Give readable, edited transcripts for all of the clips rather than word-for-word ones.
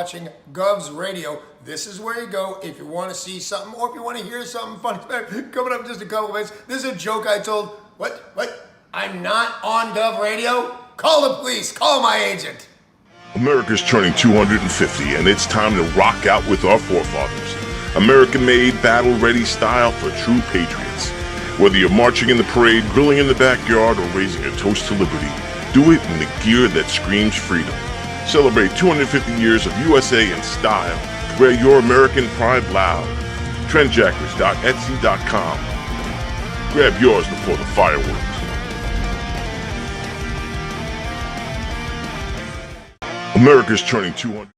watching Gov's Radio. This is where you go if you want to see something or if you want to hear something funny. Coming up in just a couple minutes. This is a joke I told. What? I'm not on Gov Radio? Call the police. Call my agent. America's turning 250, and it's time to rock out with our forefathers. American-made, battle-ready style for true patriots. Whether you're marching in the parade, grilling in the backyard, or raising a toast to liberty, do it in the gear that screams freedom. Celebrate 250 years of USA in style. Wear your American pride loud. Trendjackers.etsy.com. Grab yours before the fireworks. America's turning 200.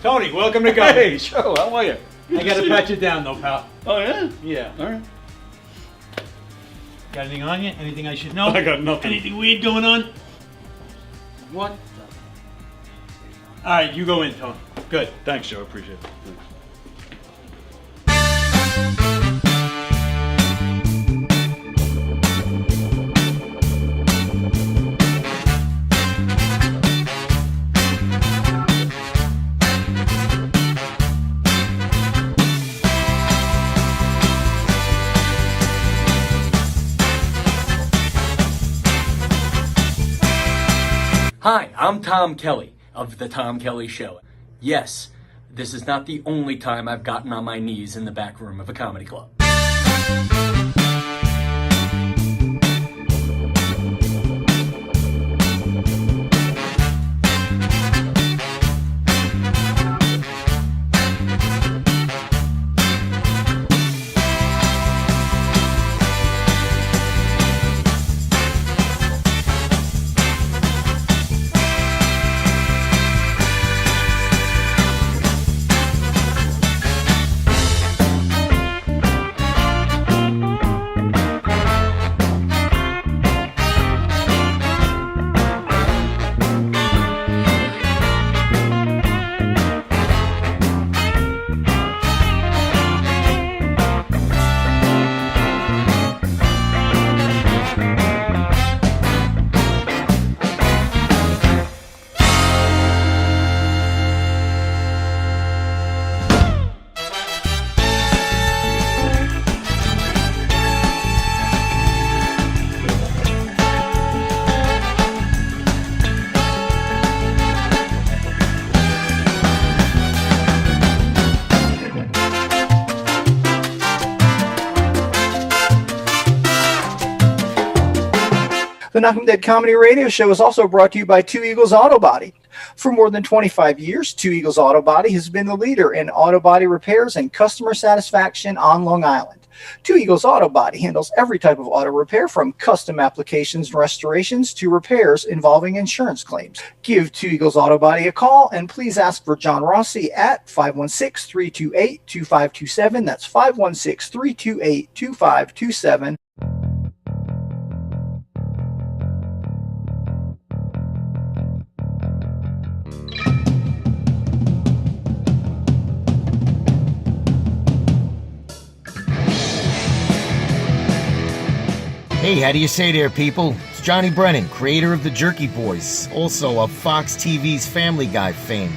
Tony, welcome to Go. Hey, Joe, how are you? I gotta pat you down though, pal. Oh, yeah? Yeah. All right. Got anything on you? Anything I should know? I got nothing. Anything weird going on? What? Alright, you go in, Tony. Good. Thanks, Joe. Appreciate it. Thanks. Hi, I'm Tom Kelly of The Tom Kelly Show. Yes, this is not the only time I've gotten on my knees in the back room of a comedy club. The Knock 'em Dead Comedy Radio Show is also brought to you by Two Eagles Auto Body. For more than 25 years, Two Eagles Auto Body has been the leader in auto body repairs and customer satisfaction on Long Island. Two Eagles Auto Body handles every type of auto repair from custom applications and restorations to repairs involving insurance claims. Give Two Eagles Auto Body a call and please ask for John Rossi at 516-328-2527. That's 516-328-2527. Hey, how do you say there, people? It's Johnny Brennan, creator of the Jerky Boys, also of Fox TV's Family Guy fame.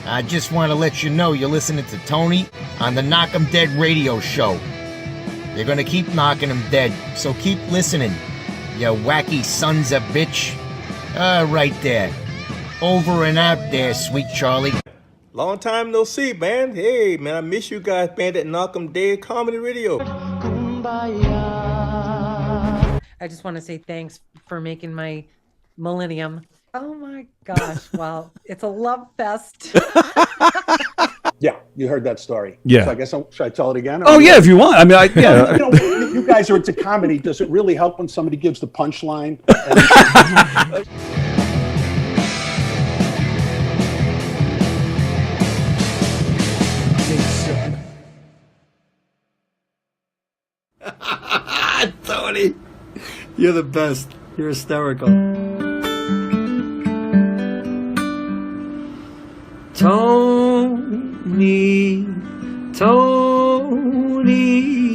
I just want to let you know you're listening to Tony on the Knock 'em Dead radio show. They're gonna keep knocking 'em dead, so keep listening, you wacky sons of bitch. Right there. Over and out there, sweet Charlie. Long time no see, man. Hey, man, I miss you guys, man, at Knock'em Dead Comedy Radio. I just want to say thanks for making my millennium. Oh my gosh. Well, it's a love fest. Yeah, you heard that story. Yeah. So I guess should I tell it again? Oh yeah, if you want. I mean, yeah. You know, you guys are into comedy. Does it really help when somebody gives the punchline? Tony, you're the best. You're hysterical. Tony,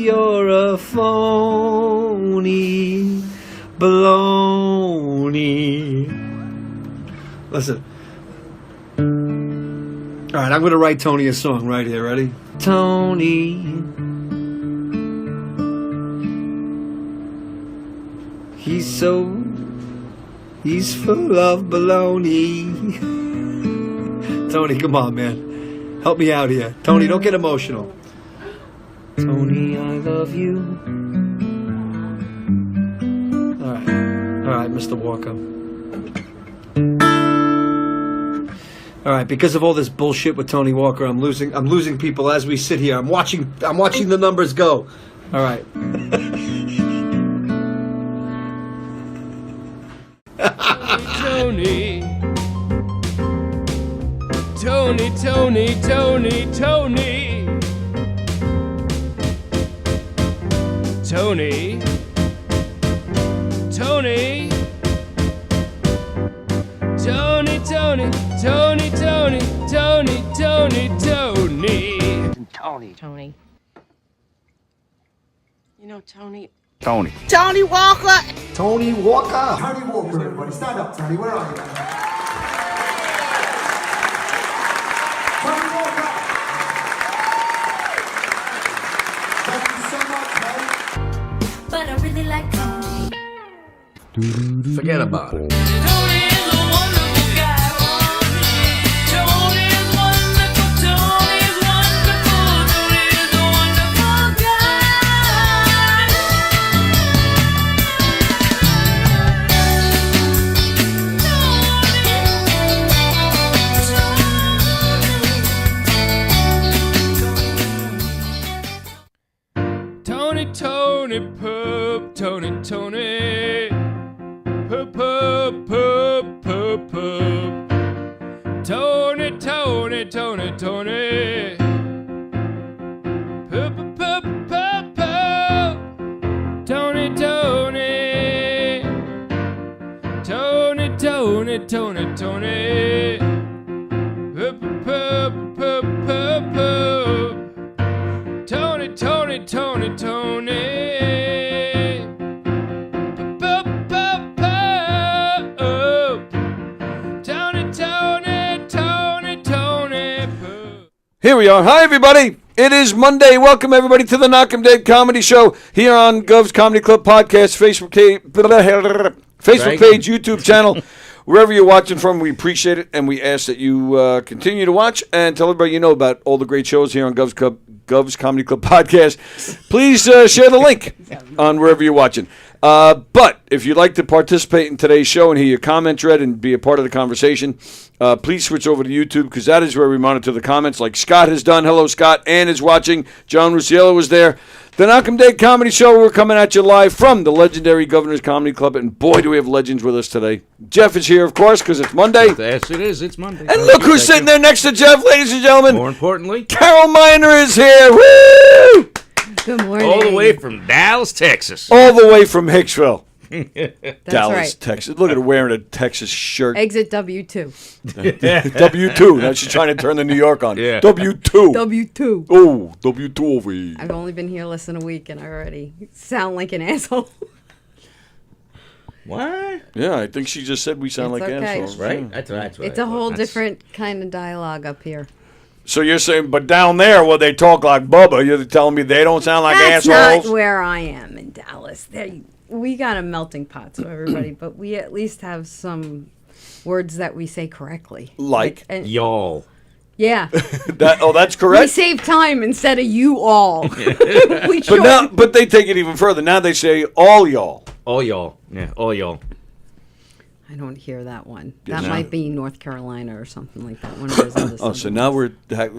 you're a phony baloney. Listen. All right, I'm going to write Tony a song right here. Ready? Tony. He's full of baloney. Tony, come on, man. Help me out here. Tony, don't get emotional. Tony, I love you. All right, Mr. Walker. All right, because of all this bullshit with Tony Walker, I'm losing people as we sit here. I'm watching the numbers go. All right. Tony. Tony, Tony, Tony, Tony. Tony. Tony. Tony, Tony, Tony, Tony, Tony, Tony, Tony. Tony. You know, Tony. Tony. Tony Walker. Tony Walker. Tony Walker, everybody. Stand up, Tony. Where are you? Tony Walker. Thank you so much, mate. But I really like Tony. Forget about it. Tony is a wonderful guy. Tony is wonderful. Tony is wonderful. Tony is a wonderful guy. Tony, Tony, pup, Tony, Tony, pup, pup, pup, pup, pup. Tony, Tony, Tony, Tony, pup, pup, pup, pup. Tony, Tony, Tony, Tony, Tony, Tony, pup, pup, pup, pup, pup. Tony, Tony, Tony, Tony. Pup, pup, pup. Tony, Tony, Tony, Tony. Pup. Here we are. Hi, everybody. It is Monday. Welcome, everybody, to the Knock'em Dead Comedy Show here on Gov's Comedy Club Podcast, Facebook page, YouTube channel. Wherever you're watching from, we appreciate it, and we ask that you continue to watch and tell everybody you know about all the great shows here on Gov's Comedy Club Podcast. Please share the link on wherever you're watching. But if you'd like to participate in today's show and hear your comments read and be a part of the conversation, please switch over to YouTube, because that is where we monitor the comments, like Scott has done. Hello, Scott. Ann is watching. John Rusiello was there. The Knock'em Dead Comedy Show, we're coming at you live from the legendary Governor's Comedy Club, and boy, do we have legends with us today. Jeff is here, of course, because it's Monday. Yes, it is. It's Monday. And look who's sitting there next to Jeff, ladies and gentlemen. More importantly, Carol Miner is here. Woo! Good morning. all the way from Dallas, Texas. All the way from Hicksville. That's Dallas, right. Texas. Look at her wearing a Texas shirt. Exit W2. W2. Now she's trying to turn the New York on. Yeah. W2. W2. Oh, W2 over here. I've only been here less than a week and I already sound like an asshole. What? Yeah, I think she just said we sound It's like okay. assholes. Right? Yeah. That's right. It's a whole different kind of dialogue up here. So you're saying, but down there where they talk like Bubba, you're telling me they don't sound like That's assholes? not where I am in Dallas. We got a melting pot, so everybody, but we at least have some words that we say correctly. Like? And Y'all. Yeah. That's We correct. save time instead of you all. We But they take it even further. Now they say all y'all. All y'all. Yeah, all y'all. I don't hear that one. Yes. That might be North Carolina or something like that. One of those other Oh, so now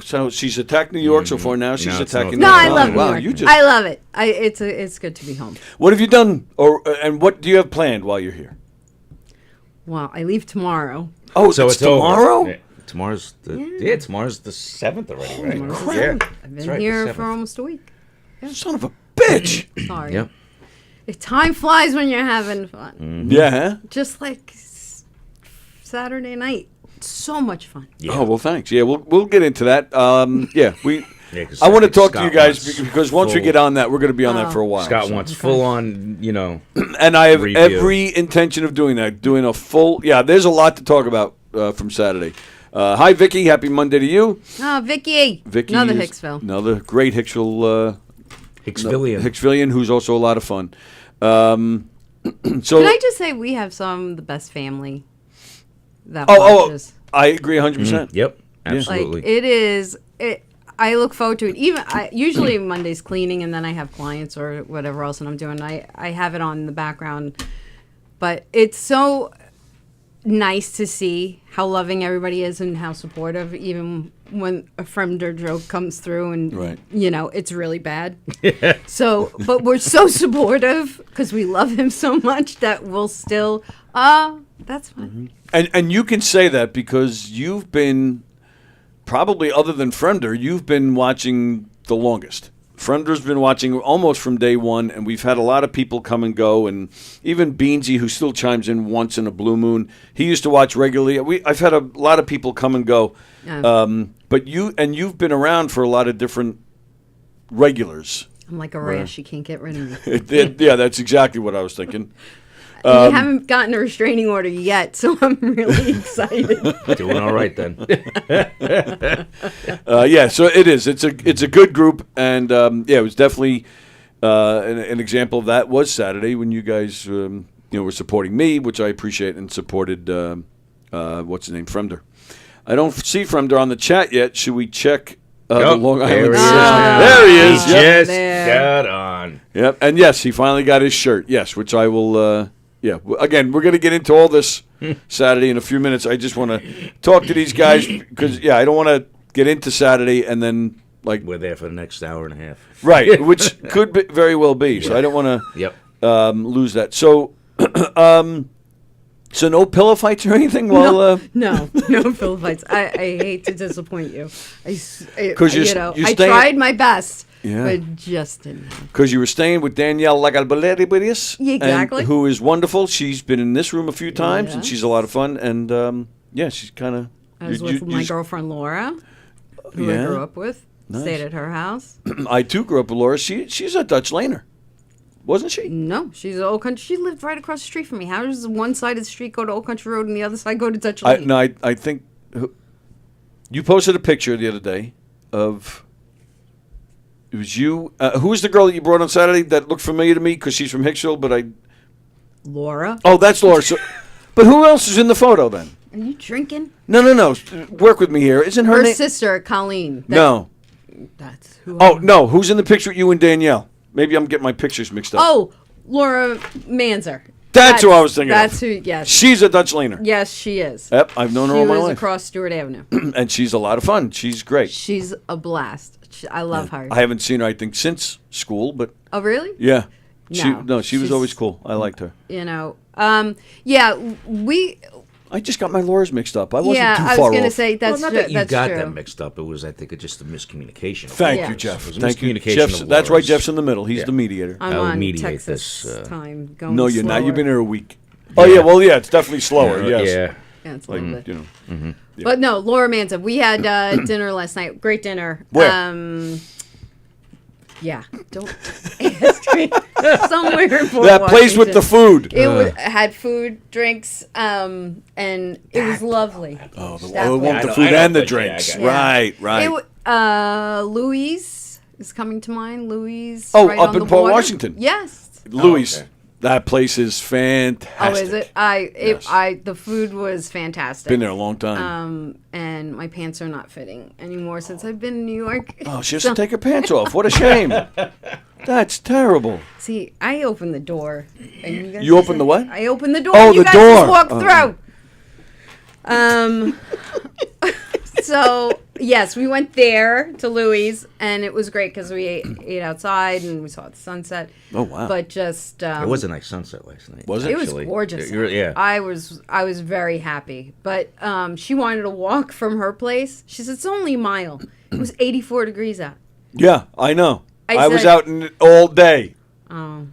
so she's attacked New York so far. Now she's Now it's attacking. No, North I love Carolina. New Wow, York. you just. I love it. It's good to be home. What have you done, and what do you have planned while you're here? Well, I leave tomorrow. Oh, So it's it's over. tomorrow. Yeah, tomorrow's the 7th already, right? Tomorrow's the crap. 7th. I've That's been right, the here 7th. for almost a week. Son of a bitch. Sorry. Yep. Time flies when you're having fun. Yeah. Huh? Just like Saturday night. So much fun. Oh well, thanks. Yeah, we'll get into that. Yeah, we. Yeah, 'cause I want to talk Scott to you guys wants because once we full- get on that, we're going to be on that for a while. Scott so. wants full on, And I have review. every intention of doing that. Doing a full. Yeah, there's a lot to talk about from Saturday. Hi, Vicky. Happy Monday to you. Oh, Vicky. Vicky, Another is Hicksville. Another great Hicksville. Hicksvillian. Hicksvillian, who's also a lot of fun. So Can I just say we have some of the best family that Oh, watches. I agree 100%. Yep, Yeah. absolutely. Like it is. I look forward to it. Even usually Monday's cleaning, and then I have clients or whatever else, and I'm doing. I have it on in the background, but it's so nice to see how loving everybody is and how supportive, even when a friender joke comes through, and Right. it's really bad. So, but we're so supportive because we love him so much that we'll still. That's fine. And you can say that because you've been, probably other than Fremder, you've been watching the longest. Fremder's been watching almost from day one, and we've had a lot of people come and go, and even Beansy, who still chimes in once in a blue moon, he used to watch regularly. I've had a lot of people come and go, but you've been around for a lot of different regulars. I'm like a rash. You can't get rid of me. Yeah, that's exactly what I was thinking. You haven't gotten a restraining order yet, so I'm really excited. Doing all right then. Yeah, so it is. It's a good group, and yeah, it was definitely an example of that was Saturday when you guys were supporting me, which I appreciate, and supported what's his name, Fremder. I don't see Fremder on the chat yet. Should we check the Long Island? There he is. He Yep. just got on. Yep, and yes, he finally got his shirt. Yes, which I will. Yeah, again, we're going to get into all this Saturday in a few minutes. I just want to talk to these guys because, I don't want to get into Saturday and then, We're there for the next hour and a half. Right, which could very well be. So I don't want to lose that. So, so no pillow fights or anything? No pillow fights. I hate to disappoint you. I tried my best. Yeah. But just didn't. Because you were staying with Danielle Lagalbaleribiris. Exactly. Who is wonderful. She's been in this room a few times, and she's a lot of fun. And, she's kind of... I was with my girlfriend Laura, who I grew up with. Nice. Stayed at her house. I, too, grew up with Laura. She's a Dutch laner. Wasn't she? No, she's Old Country. She lived right across the street from me. How does one side of the street go to Old Country Road and the other side go to Dutch Lane? I think... You posted a picture the other day of... It was you. Who was the girl that you brought on Saturday that looked familiar to me because she's from Hicksville, but I... Laura. Oh, that's Laura. So, but who else is in the photo then? Are you drinking? No. Work with me here. Isn't her name? Sister, Colleen. No. That's who. Oh, no. Who's in the picture with you and Danielle? Maybe I'm getting my pictures mixed up. Oh, Laura Manzer. That's who I was thinking That's of. who, yes. She's a Dutch laner. Yes, she is. Yep, I've known her all my She lives life. across Stewart Avenue. And she's a lot of fun. She's great. She's a blast. I love her. I haven't seen her, I think, since school, but... Oh, really? Yeah. No, She was she's- always cool. I liked her. We... I just got my Laura's mixed up. I wasn't Yeah, too I was far going to off. say that's Well, not that you that's got true. them mixed up. It was, I think, just a miscommunication. Thank Yeah. you, Jeff. It was a Thank you. miscommunication Jeff's, of that's why Laura's. Jeff's in the middle. He's Yeah. the mediator. I'm I will on mediate Texas this, time. Going No, you're not. slower. You've been here a week. Oh, yeah. Well, yeah, it's definitely slower. Yeah. Yes. Yeah, it's a little bit. You know. Mm-hmm. But no, Laura Manza. We had dinner last night. Great dinner. Where? Yeah. Don't ask me. Somewhere in Port That place with the Washington. food. It had food, drinks, and it was lovely. Oh, That I place. want the know, food I know, and the but yeah, I drinks. got it. Right. Louise is coming to mind. Louise. Oh, right up on in the Port water. Washington. Yes. Louis. okay. That place is fantastic. Oh, is it? The food was fantastic. Been there a long time. And my pants are not fitting anymore since I've been in New York. Oh, she has to take her pants off. What a shame. That's terrible. See, I opened the door. And you guys You opened the what? I opened the door. Oh, and you the guys door. just walked through. So, yes, we went there to Louis, and it was great because we ate outside and we saw the sunset. Oh, wow. But just... it was a nice sunset last night. Was it? It was gorgeous. Yeah. I was very happy. But she wanted to walk from her place. She said, it's only a mile. It was 84 degrees out. Yeah, I know. I I was said- out in it all day. Oh.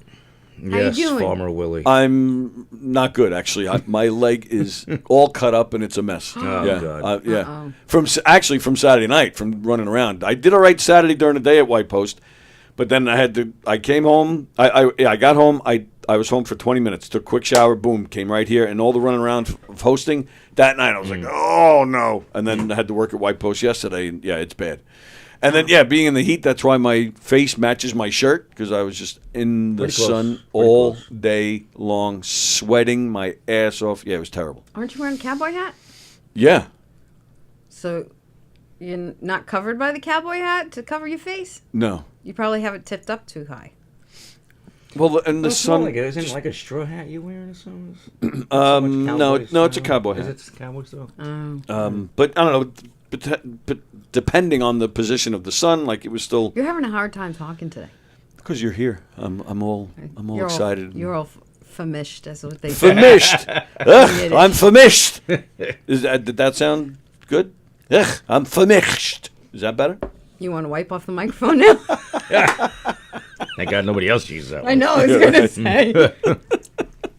Yes, you doing? Farmer Willie. I'm not good, actually. My leg is all cut up and it's a mess. Oh, yeah, God. yeah. From Saturday night, from running around. I did all right Saturday during the day at White Post, but then I came home. I got home. I was home for 20 minutes. Took a quick shower. Boom, came right here, and all the running around of hosting that night. I was like, oh no! And then I had to work at White Post yesterday, and yeah, it's bad. And then, being in the heat, that's why my face matches my shirt, because I was just in the Pretty close. sun all day long, sweating my ass off. Yeah, it was terrible. Aren't you wearing a cowboy hat? Yeah. So you're not covered by the cowboy hat to cover your face? No. You probably have it tipped up too high. Well, and the It's more sun... like, isn't it like a straw hat you wearing or something? No, it's a cowboy hat. Is it cowboy style? But I don't know. But depending on the position of the sun, like it was still... You're having a hard time talking today. Because you're here. I'm all You're excited. You're all famished, as what they say. Famished. Ugh, I'm famished. Did that sound good? Ugh, I'm famished. Is that better? You want to wipe off the microphone now? Thank God nobody else uses that one. I know, I was going to say.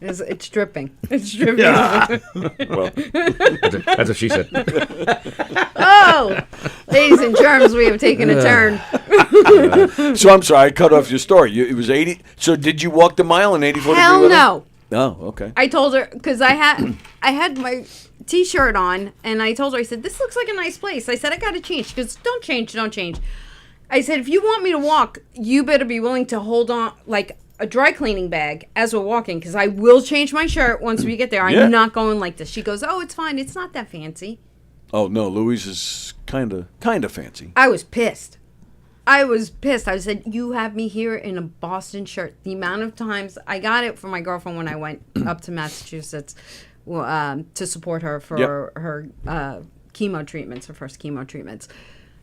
It's dripping. It's dripping. Yeah. Well, that's what she said. Oh, ladies and germs, we have taken a turn. So I'm sorry, I cut off your story. It was 80. So did you walk the mile in 84 Hell degree weather? no. Oh, okay. I told her, because I had my T-shirt on, and I told her, I said, this looks like a nice place. I said, I got to change. She goes, don't change. I said, if you want me to walk, you better be willing to hold on, like a dry cleaning bag as we're walking, because I will change my shirt once we get there. Yeah. I'm not going like this. She goes, oh, it's fine. It's not that fancy. Oh no, Louise is kind of fancy. I was pissed. I said, you have me here in a Boston shirt. The amount of times I got it for my girlfriend when I went up to Massachusetts to support her for her chemo treatments, her first chemo treatments.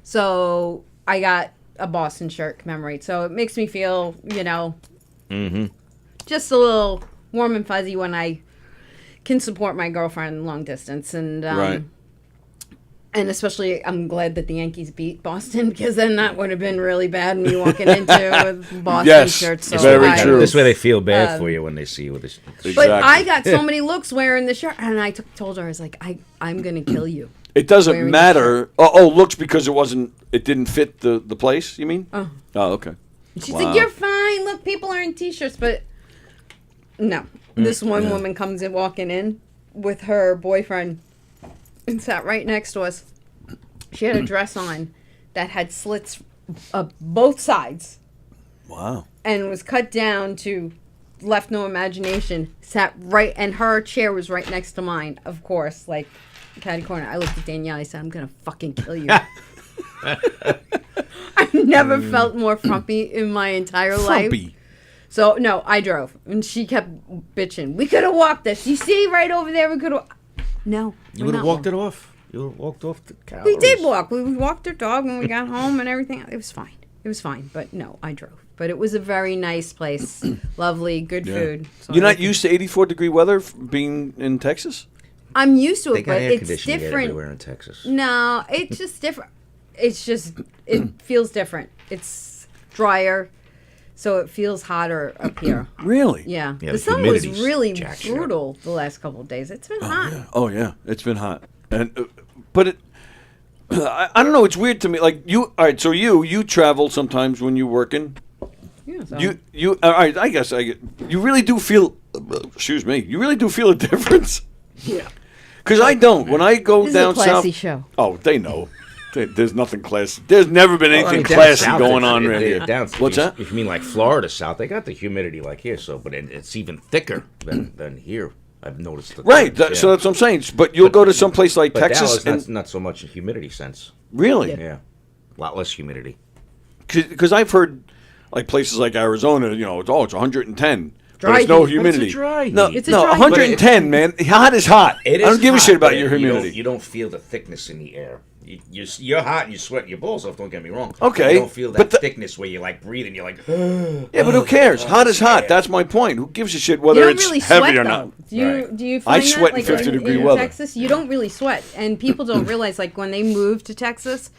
So I got a Boston shirt commemorate. So it makes me feel, just a little warm and fuzzy when I can support my girlfriend long distance. And Right. And especially, I'm glad that the Yankees beat Boston, because then that would have been really bad me walking into with Boston shirts. So very true. This way they feel bad for you when they see you with this. But I got so many looks wearing the shirt, and I told her, I was like, I'm going to kill you. It doesn't Wearing matter. Oh, looks because it didn't fit the place, you mean? Oh. Oh, okay. She's Wow. like, you're fine. Look, people are in T-shirts, but no. This one woman comes in, walking in with her boyfriend and sat right next to us. She had a dress on that had slits both sides. Wow. And was cut down to left no imagination. Sat right, and her chair was right next to mine, of course, like catty corner. I looked at Danielle. I said, I'm going to fucking kill you. I've never felt more frumpy in my entire Frumpy. life. So, no, I drove. And she kept bitching. We could have walked this. You see right over there? We could have... No. You would have walked it off. You would have walked off the calories. We did walk. We walked our dog when we got home and everything. It was fine. It was fine. But no, I drove. But it was a very nice place. Lovely, good food. So You're not used to 84 degree weather being in Texas? I'm used to They it, got but air it's conditioning different. everywhere in Texas. No, it's just different. It's just, it feels different. It's drier, so it feels hotter up here. Really? Yeah. Yeah, The the sun was humidity's really jacked shit up. brutal the last couple of days. It's been hot. Oh yeah, it's been hot, and but it. I don't know. It's weird to me. Like you, all right. So you travel sometimes when you're working. Yeah, so. You. All right. I guess you really do feel. Excuse me. You really do feel a difference. Yeah. Because I don't. When I go This down is a classy south. show. Oh, they know. There's nothing classy. There's never been anything down classy south, going on right here. What's that? If you mean like Florida south, they got the humidity like here, so but it's even thicker than here. I've noticed. Right. So that's what I'm saying. But you'll go to some place like Texas, Dallas, not so much in humidity sense. Really? Yeah. A lot less humidity. Because I've heard like places like Arizona, it's 110. Dry but it's no heat. humidity. It's a dry No, heat. It's a no, dry heat. 110, man. Hot is hot. I don't give a shit about your humidity. You don't feel the thickness in the air. You're hot and you sweat your balls off. Don't get me wrong. Okay, You don't feel that thickness where you like breathing. You're like. Yeah, but who cares? Hot is hot. That's my point. Who gives a shit You whether don't it's really heavy sweat, or though. not? Do you I find sweat that, in 50-degree in weather. Texas, you don't really sweat, and people don't realize like when they move to Texas,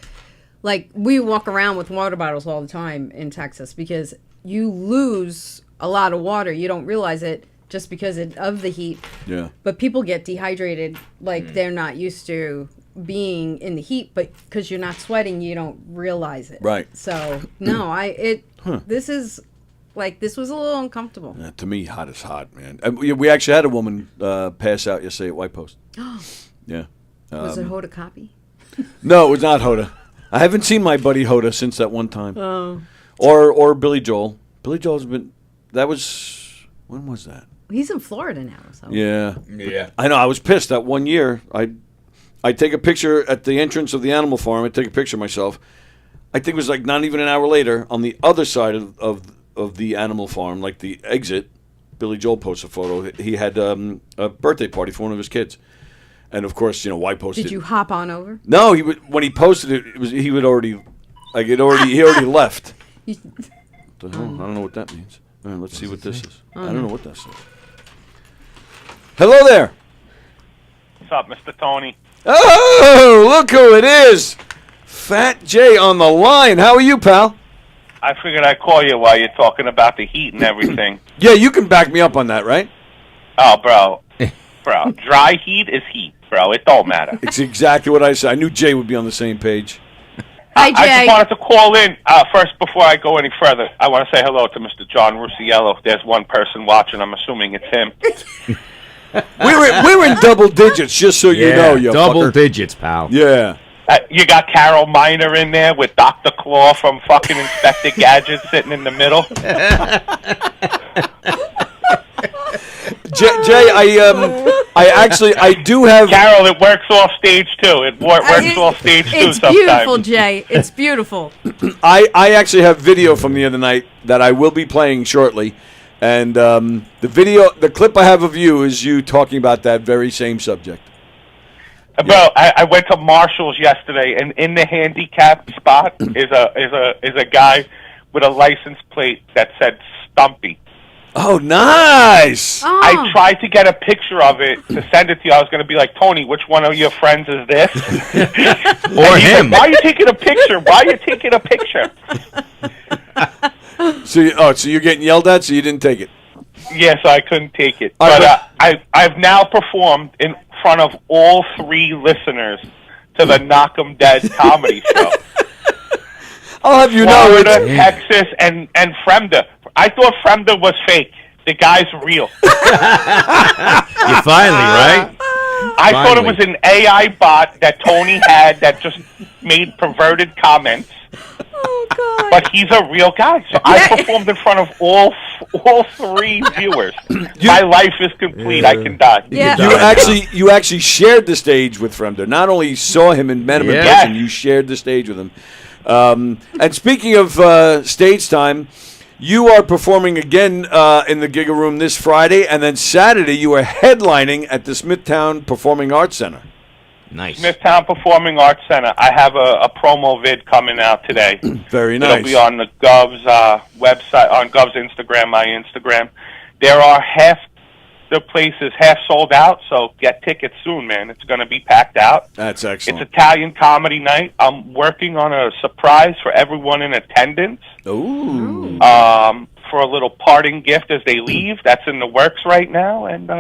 like we walk around with water bottles all the time in Texas because you lose a lot of water. You don't realize it just because of the heat. Yeah. But people get dehydrated like they're not used to being in the heat, but because you're not sweating, you don't realize it. Right. So no, this was a little uncomfortable. Yeah, to me, hot is hot, man. We actually had a woman pass out yesterday at White Post. Yeah. Was it Hoda Copy? No, it was not Hoda. I haven't seen my buddy Hoda since that one time. Oh. Or Billy Joel. Billy Joel's been. That was. When was that? He's in Florida now. So. Yeah. Yeah. I know. I was pissed that one year. I'd take a picture at the entrance of the animal farm. I'd take a picture of myself. I think it was like not even an hour later on the other side of the animal farm, like the exit. Billy Joel posted a photo. He had a birthday party for one of his kids, and of course, White posted. Did you hop on over? No, when he posted it, he already left. The hell? I don't know what that means. All right, let's see what this is. I don't know what that says. Hello there. What's up, Mr. Tony? Oh, look who it is. Fat Jay on the line. How are you, pal? I figured I'd call you while you're talking about the heat and everything. Yeah, you can back me up on that, right? Oh, bro. Dry heat is heat, bro. It don't matter. It's exactly what I said. I knew Jay would be on the same page. Hi, Jay. I just wanted to call in. First, before I go any further, I want to say hello to Mr. John Rusiello. There's one person watching. I'm assuming it's him. we were in double digits, just so you know, you double fucker. digits, pal. Yeah. You got Carol Miner in there with Dr. Claw from fucking Inspector Gadget sitting in the middle. Jay, I do have... Carol, it works off stage, too. It works off stage, too, It's sometimes. beautiful, Jay. It's beautiful. I actually have video from the other night that I will be playing shortly. And the clip I have of you is you talking about that very same subject. Bro, I went to Marshall's yesterday, and in the handicap spot is a guy with a license plate that said Stumpy. Oh, nice! I tried to get a picture of it to send it to you. I was going to be like, Tony, which one of your friends is this? Or him. Like, why are you taking a picture? Why are you taking a picture? So you're getting yelled at, so you didn't take it? Yes, I couldn't take it. All But right, I've now performed in front of all 3 listeners to the Knock 'em Dead comedy show. I'll have you know Florida, Texas, and Fremda. I thought Fremda was fake. The guy's real. You finally, right? I thought it was an AI bot that Tony had that just made perverted comments. Oh, God. But he's a real guy. So I performed in front of all 3 viewers. My life is complete. I can die. Yeah. You actually shared the stage with Fremder. Not only saw him and met him in Yes. person, you shared the stage with him. And speaking of stage time, you are performing again in the Giga Room this Friday, and then Saturday you are headlining at the Smithtown Performing Arts Center. Nice. Smithtown Performing Arts Center. I have a promo vid coming out today. Very nice. It'll be on the Gov's website, on Gov's Instagram, my Instagram. There are half the place is half sold out, so get tickets soon, man. It's going to be packed out. That's excellent. It's Italian comedy night. I'm working on a surprise for everyone in attendance. Ooh. For a little parting gift as they leave. That's in the works right now, and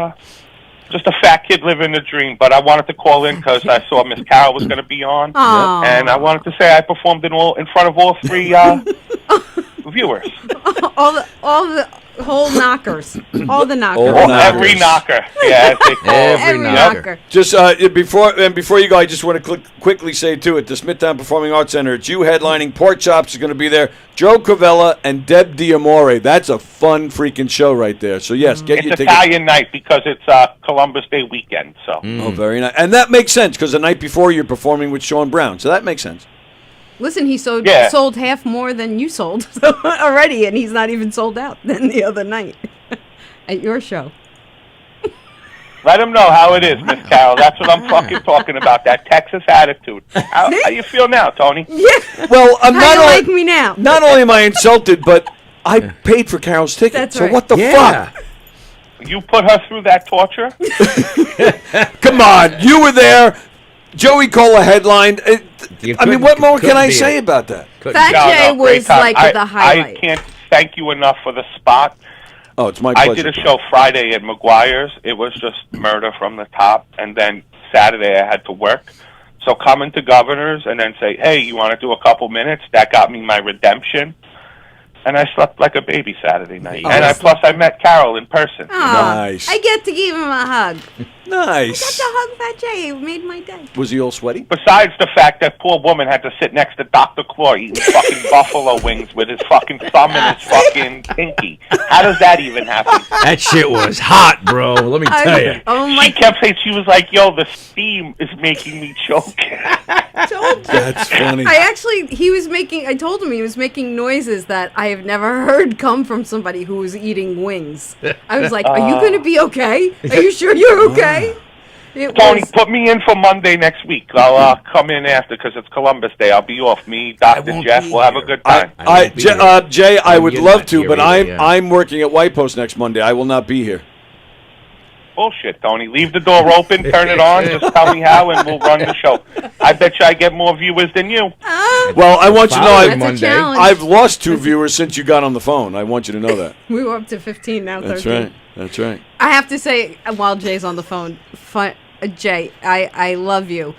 just a fat kid living the dream. But I wanted to call in because I saw Miss Carol was going to be on, Aw. and I wanted to say I performed in front of all 3 viewers. all the whole knockers, all the knockers. All Every knocker. Yeah, as they call it. Every knocker. Just before you go, I just want to quickly say too, at the Smithtown Performing Arts Center, it's you headlining. Pork Chops is going to be there. Joe Cravella and Deb Diamore. That's a fun freaking show right there. So yes, get It's your tickets. Italian night because it's Columbus Day weekend. So. Oh, very nice, and that makes sense because the night before you're performing with Sean Brown, so that makes sense. Listen, he sold half more than you sold already, and he's not even sold out than the other night at your show. Let him know how it is, Miss Carol. That's what I'm fucking talking about. That Texas attitude. How you feel now, Tony? Yeah. Well, I'm How not you only, like me now? Not only am I insulted, but I paid for Carol's ticket. That's so right. what the fuck? You put her through that torture? Come on, you were there. Joey Cola headlined. I mean, what more can I say about that? Fat Jay great was time. like the highlight. I can't thank you enough for the spot. Oh, it's my I pleasure. did a show Friday at McGuire's. It was just murder from the top. And then Saturday I had to work. So coming to Governor's and then say, hey, you want to do a couple minutes? That got me my redemption. And I slept like a baby Saturday night. And plus I met Carol in person. Aw, Nice. I get to give him a hug. Nice. I got to hug Fat Jay. It made my day. Was he all sweaty? Besides the fact that poor woman had to sit next to Dr. Claw eating fucking buffalo wings with his fucking thumb and his fucking pinky. How does that even happen? That shit was hot, bro. Let me tell you. Oh She kept saying, she was like, yo, the steam is making me choke. That's funny. I told him he was making noises that I have never heard come from somebody who was eating wings. I was like, are you going to be okay? Are you sure you're okay? Tony, put me in for Monday next week. I'll come in after because it's Columbus Day. I'll be off. Me, Dr. Jeff, we'll have a good time. Jay, I would you're love not to, here but either, yeah. I'm working at White Post next Monday. I will not be here. Bullshit, Tony. Leave the door open, turn it on, just tell me how, and we'll run the show. I bet you I get more viewers than you. Well, I want you to know That's a challenge. I've lost 2 viewers since you got on the phone. I want you to know that. We were up to 15 now, 13. That's right. That's right. I have to say, while Jay's on the phone, Jay, I love you.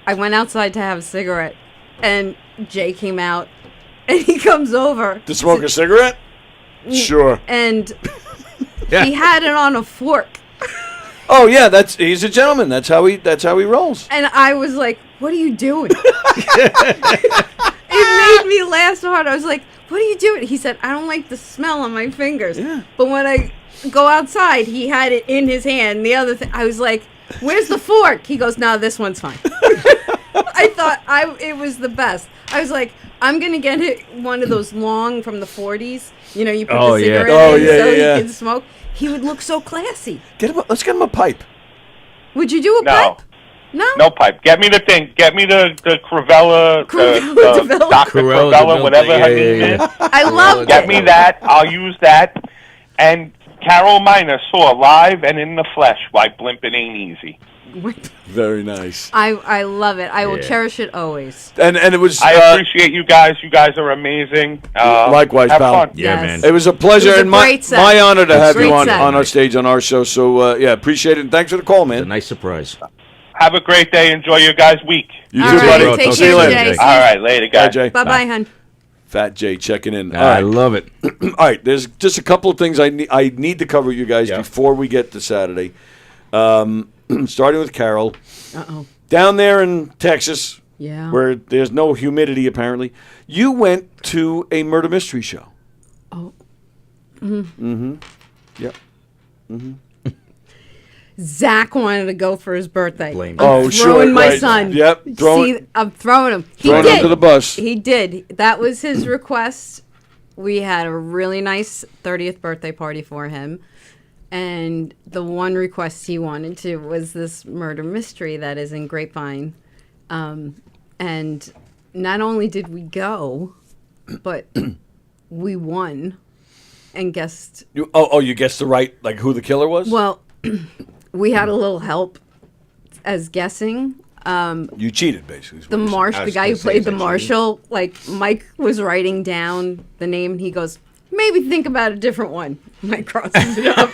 I went outside to have a cigarette, and Jay came out, and he comes over To smoke a cigarette? Sure. and he had it on a fork, Oh yeah, he's a gentleman. That's how he rolls. and I was like, "What are you doing?" It made me laugh so hard. I was like, "What are you doing?" He said, "I don't like the smell on my fingers." Yeah. But when I go outside, he had it in his hand. The other thing, I was like, "Where's the fork?" He goes, "No, this one's fine." I thought it was the best. I was like, I'm gonna get one of those long from the 40s. You know, you put the cigarette in so he can smoke. He would look so classy. Let's get him a pipe. Would you do a pipe? No. No pipe. Get me the thing. Get me the Cravella, Dr. Cravella, whatever her name is. I love Get me that. I'll use that. And Carol Miner saw live and in the flesh why blimping ain't easy. Very nice. I love it. I will cherish it always. And it was. I appreciate you guys. You guys are amazing. Likewise, have pal. fun. Yeah, man. It was a pleasure It was a and my great set. my honor to have Great you on set. our stage on our show. So yeah, appreciate it. And thanks for the call, It's a man. nice surprise. Have a great day. Enjoy your guys' week. You All too, right, buddy. take See you care, later. Jay. All right, later, Bye, guys. Jay. Bye, hun. Fat Jay checking in. All I right. love it. All right, there's just a couple of things I need to cover with you guys before we get to Saturday. Starting with Carol. Uh-oh. Down there in Texas, Yeah. where there's no humidity apparently, you went to a murder mystery show. Oh. Yep. Zach wanted to go for his birthday. Blame Oh, I'm sure, throwing my right. son. Yep, I'm throwing him. He throwing did. him to the bus. He did. That was his request. We had a really nice 30th birthday party for him. And the one request he wanted to was this murder mystery that is in Grapevine. And not only did we go, but we won and guessed. You guessed the right, like who the killer was? Well, we had a little help as guessing. You cheated, basically. is what The you're saying. marshal, the guy who played the marshal, like Mike was writing down the name, and he goes, "Maybe think about a different one." Mike crosses it up,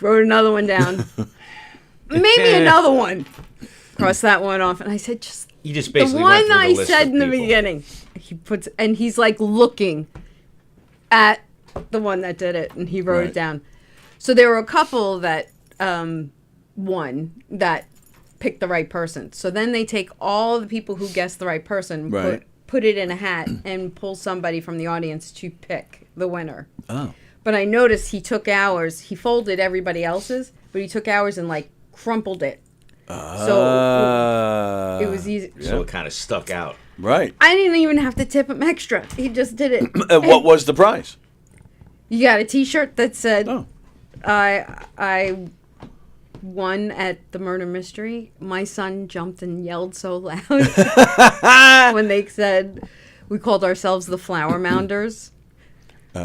wrote another one down. Maybe another one. Cross that one off, and I said, You just the basically one went through the I list said of in the people. beginning. He puts, and he's like looking, at the one that did it, and he wrote it down. So there were a couple that won that picked the right person. So then they take all the people who guessed the right person, put it in a hat, and pull somebody from the audience to pick the winner. Oh. But I noticed he took ours. He folded everybody else's, but he took ours and like crumpled it. So it was easy. So it kind of stuck out. Right. I didn't even have to tip him extra. He just did it. What was the prize? You got a T-shirt that said, I won at the murder mystery. My son jumped and yelled so loud when they said we called ourselves the Flower Mounders. It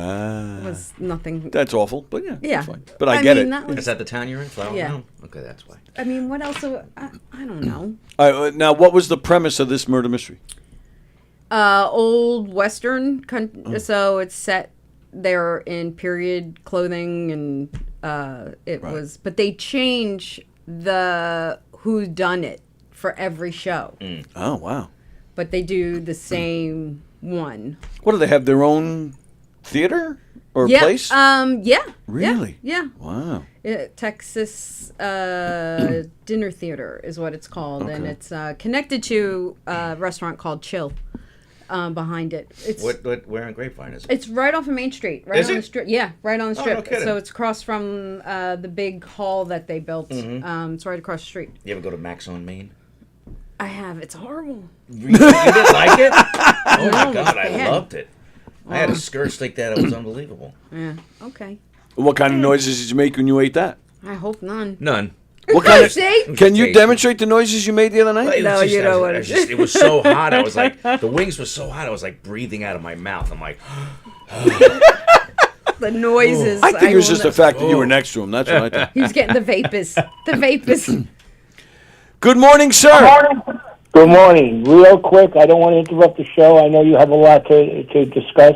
was nothing. That's awful, but yeah. Yeah. Fine. But I get mean, it. that was- Is that the town you're in? Flower Yeah. Mound? Okay, that's why. I mean, what else? I don't know. All right, now, what was the premise of this murder mystery? Old Western. So it's set there in period clothing, and it was. But they change the who done it for every show. Oh, wow. But they do the same one. What, do they have their own theater or Yeah. place? Yeah. Really? Yeah. Wow. Texas Dinner Theater is what it's called, and Okay. it's connected to a restaurant called Chill. Behind it, it's Where on Grapevine is it? It's right off of Main Street, right Is on it? the strip. Yeah, right on the Oh, strip. no kidding. So it's across from the big hall that they built. Mhm. It's right across the street. You ever go to Max on Main? I have. It's horrible. You didn't like it? Oh No, my it's God, I bad. loved it. I had a skirt steak there that was unbelievable. Yeah. Okay. What kind of noises did you make when you ate that? I hope none. None. What kind of? See? Can you demonstrate the noises you made the other night? It was it was so hot. I was like, the wings were so hot. I was like breathing out of my mouth. I'm like, The noises. I think it was will just the not- fact that you were next to him. That's what I think. He was getting the vapors. The vapors. Good morning, sir. Good morning. Real quick, I don't want to interrupt the show. I know you have a lot to discuss,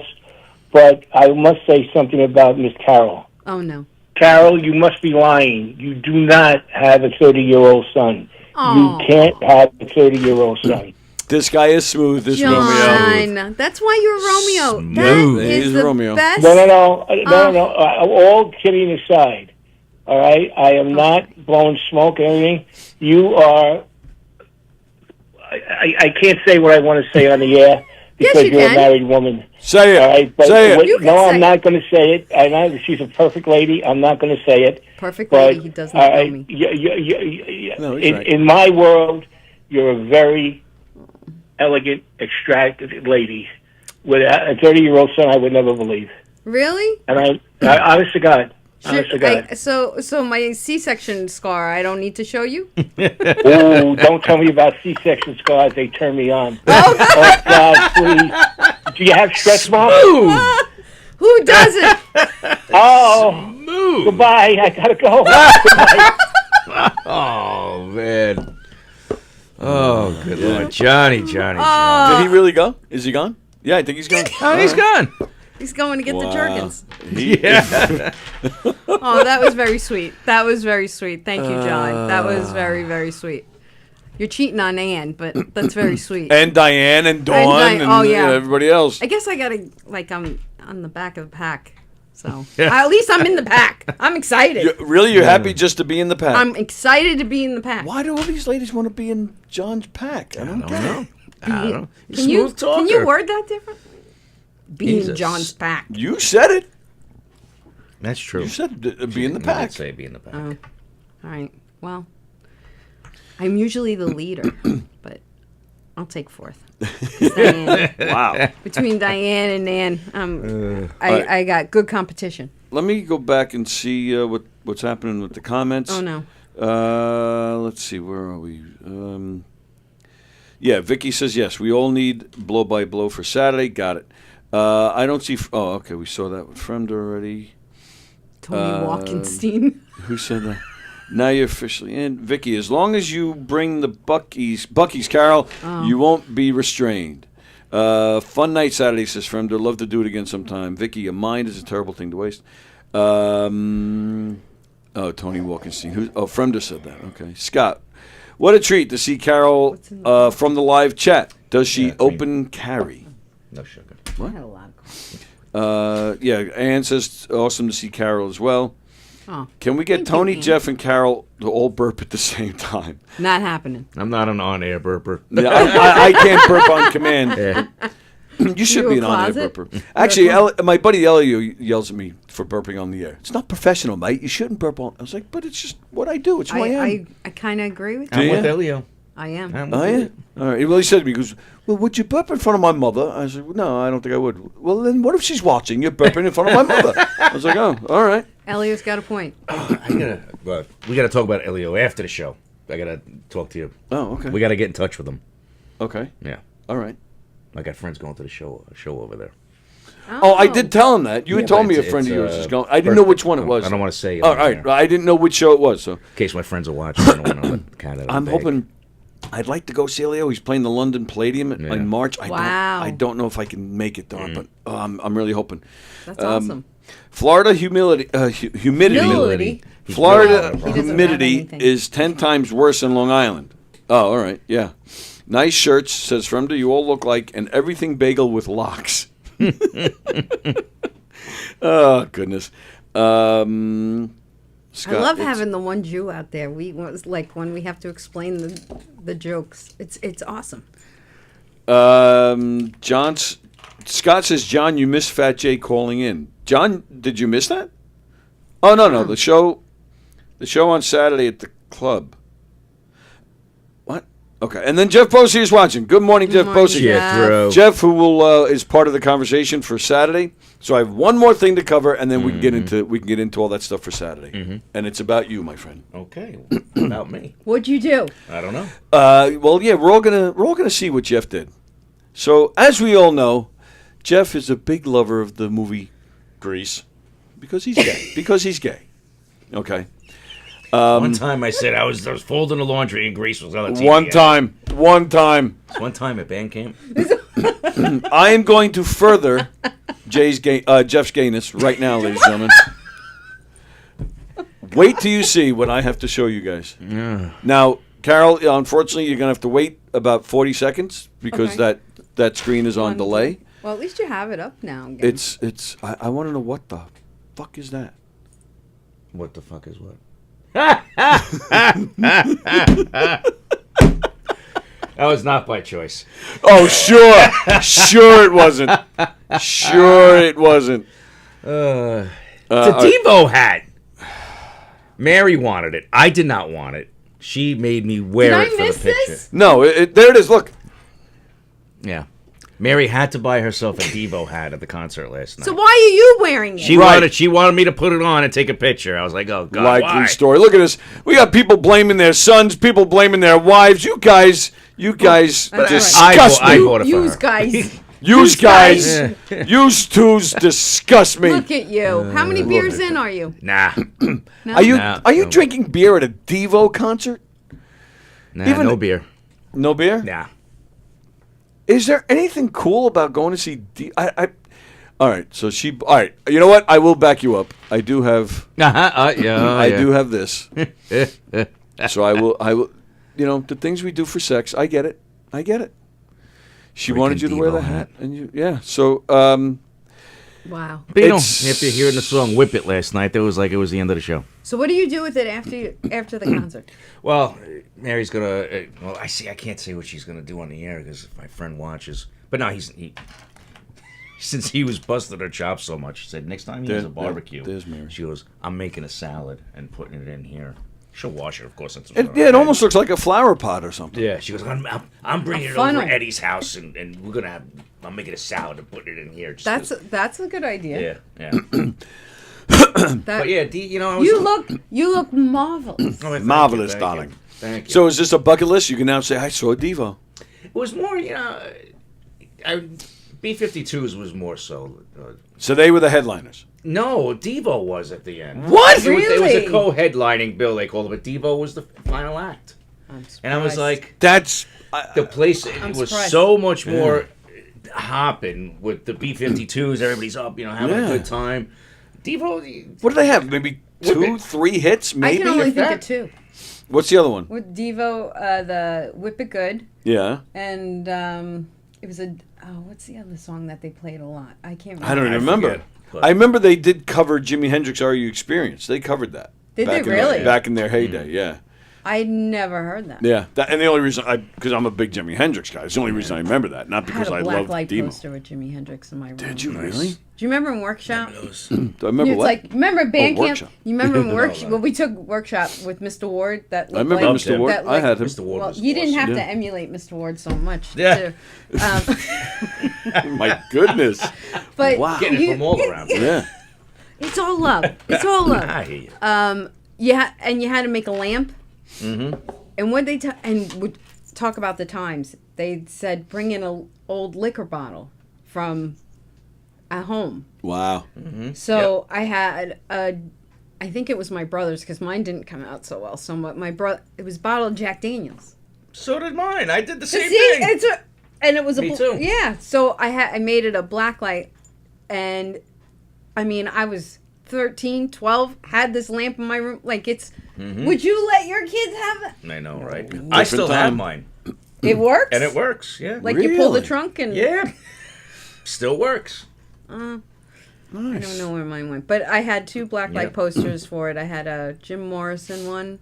but I must say something about Miss Carol. Oh no. Carol, you must be lying. You do not have a 30-year-old son. Aw. You can't have a 30-year-old son. This guy is smooth. This Romeo. John, that's why you're Romeo. That is He's the Romeo. best. No. All kidding aside, all right? I am not blowing smoke or anything. You are... I can't say what I want to say on the air because you you're can. a married woman. Say it. All right, but Say it. You can no, say I'm not going to say it. I know she's a perfect lady. I'm not going to say it. Perfect But, lady. He does not know me. No, he's right. In my world, you're a very elegant, extractive lady. With a 30-year-old son, I would never believe. Really? And I honest to God. Honest to God. So my C-section scar, I don't need to show you? Oh, don't tell me about C-section scars. They turn me on. Oh, God, please. Do you have stretch marks? Who doesn't? Oh, goodbye. I gotta go. oh man. Oh, good Lord, Johnny. Did he really go? Is he gone? Yeah, I think he's gone. Oh, he's gone. He's going to get the Wow. Jergens. Yeah. Oh, that was very sweet. That was very sweet. Thank you, John. That was very, very sweet. You're cheating on Ann, but that's very sweet. And Diane and Dawn and, oh, yeah. everybody else. I guess I gotta, I'm on the back of the pack. So at least I'm in the pack. I'm excited. You're happy just to be in the pack? I'm excited to be in the pack. Why do all these ladies want to be in John's pack? I don't get it. I don't know. Can you word that different? Be in John's pack. You said it. That's true. You said be in the You pack. did say be in the pack. Oh, all right. Well, I'm usually the leader, but I'll take fourth. Diane, Wow. between Diane and Nan, I got good competition. Let me go back and see what's happening with the comments. Oh, no. Let's see. Where are we? Yeah, Vicky says yes. We all need blow by blow for Saturday. Got it. I don't see. Oh, okay. We saw that with Fremd already. Tony Walkenstein. Who said that? Now you're officially in. Vicky, as long as you bring the Bucky's, Carol, you won't be restrained. Fun night Saturday, says Fremd. I'd love to do it again sometime. Vicky, a mind is a terrible thing to waste. Tony Walkenstein. Fremder said that. Okay. Scott, what a treat to see Carol from the live chat. Does she open carry? No sugar. What? I had a lot of coffee. Yeah, Ann says awesome to see Carol as well. Oh, Can we get thank you, Tony, Ann. Jeff, and Carol to all burp at the same time? Not happening. I'm not an on-air burper. Yeah, I can't burp on command. You should You be a an on-air closet? burper. Actually, my buddy Elio yells at me for burping on the air. It's not professional, mate. You shouldn't burp on. I was like, but it's just what I do. It's who I am. I kind of agree with Do you. you? With Elio. I am. Oh, yeah? All right. Well, he said to me, he goes, well, would you burp in front of my mother? I said, well, no, I don't think I would. Well, then what if she's watching? You're burping in front of my mother. I was like, oh, all right. Elio's got a point. We got to talk about Elio after the show. I got to talk to you. Oh, okay. We got to get in touch with him. Okay. Yeah. All right. I got friends going to the show over there. Oh, I did tell him that. You had Yeah, told but me a it's- friend of it's, yours is going. I didn't know which one it was. I don't want to say it All on right. air. I didn't know which show it was. So In case my friends are watching, I don't want to let Cat out of I'm the bag. hoping. I'd like to go see Leo. He's playing the London Palladium in March. Wow. I don't know if I can make it, though, but I'm really hoping. That's awesome. Florida humidity. Humidity? Florida He doesn't have humidity anything. is 10 times worse than Long Island. Oh, all right. Yeah. Nice shirts, says Fremda. You all look like an everything bagel with locks. Oh, goodness. Scott, I love it's- having the one Jew out there. We was like when we have to explain the jokes. It's awesome. Scott says, John, you missed Fat Jay calling in. John, did you miss that? Oh, no. The show on Saturday at the club. What? Okay. And then Jeff Posey is watching. Good morning, Jeff Posey. Jeff, who is part of the conversation for Saturday. So I have one more thing to cover, and then we can get into all that stuff for Saturday. And it's about you, my friend. Okay. About me. What'd you do? I don't know. Well, yeah, we're all gonna see what Jeff did. So, as we all know, Jeff is a big lover of the movie Grease because he's gay. Okay. One time I said I was folding the laundry and Grease was on the TV. One time. One time at band camp. I am going to further Jeff's gayness right now, ladies and gentlemen. Wait till you see what I have to show you guys. Yeah. Now, Carol, unfortunately, you're going to have to wait about 40 seconds because that screen is on delay. Well, at least you have it up now. Again. I want to know what the fuck is that? What the fuck is what? That was not by choice. Oh, sure. Sure it wasn't. Sure it wasn't. It's a Devo hat. Mary wanted it. I did not want it. She made me wear it for the picture. No, there it is. Look. Yeah. Mary had to buy herself a Devo hat at the concert last night. So why are you wearing it? She wanted me to put it on and take a picture. I was like, oh God, Likely why? story. Look at this. We got people blaming their sons, people blaming their wives. You guys disgust me. I bought it for Yous her. guys. Yous guys. Yous twos disgust me. Look at you. How many beers in are you? Nah. No? Are you drinking beer at a Devo concert? Nah, no beer. No beer? Nah. Is there anything cool about going to see all right, so all right, you know what? I will back you up. I do have I do have this. So I will the things we do for sex, I get it. She wanted you to wear the hat and so Wow. But after hearing the song "Whip It" last night, it was like it was the end of the show. So what do you do with it after the concert? Well, Mary's gonna. I can't say what she's gonna do on the air because my friend watches. But no, he since he was busting her chops so much, she said next time he has a barbecue, there's Mary. She goes, "I'm making a salad and putting it in here." She'll wash it, of course. It almost looks like a flower pot or something. Yeah, she goes, I'm bringing it over to Eddie's house, and we're gonna I'm making a salad and putting it in here. That's a good idea. Yeah. But yeah, you look marvelous. Oh, Marvelous, thank you. darling. Thank you. So is this a bucket list? You can now say, I saw Devo. It was more, B-52s was more so. So they were the headliners. No, Devo was at the end. What? It was a co-headlining bill, they called it, but Devo was the final act. And I was like, that's the place. It was so much more hopping with the B-52s. Everybody's up, having a good time. Devo. What do they have? Maybe 2, 3 hits. Maybe. I can only think of 2. What's the other one? With Devo, the Whip It Good. Yeah. And it was what's the other song that they played a lot? I can't remember. I don't remember. forget, but- I remember they did cover Jimi Hendrix "Are You Experienced." They covered that. Did they back in really? back in their heyday, yeah. I never heard that. Yeah, and the only reason because I'm a big Jimi Hendrix guy. It's the only reason I remember that, not I because had I a black love light Demo. poster with Jimi Hendrix in my room. Did you really? Do you remember in workshop? Do I remember It's what? like remember band camp. Workshop. You remember in No, workshop no. when we took workshop with Mr. Ward? That I remember like, Mr. Ward. that, I had him. Mr. Ward Well, was you didn't have awesome. to Yeah. emulate Mr. Ward so much. Yeah. Too. My goodness. But Wow. Getting it from all around. Yeah. It's all love. It's all love. I hear you. And you had to make a lamp. Mm-hmm. And when they would talk about the times, they said bring in an old liquor bottle from at home. Wow. So I had I think it was my brother's because mine didn't come out so well. So my brother, it was bottled Jack Daniels. So did mine. I did the same See, thing. and it was Me too. Yeah. So I made it a black light, and I mean I was 13, 12, had this lamp in my room. Like it's. Mhm. Would you let your kids have it? I know, right? I still time. have mine. It works. And it works, yeah. Like you pull the Really? trunk and Yeah. Still works. I Nice. don't know where mine went, but I had two black light Yep. posters for it. I had a Jim Morrison one,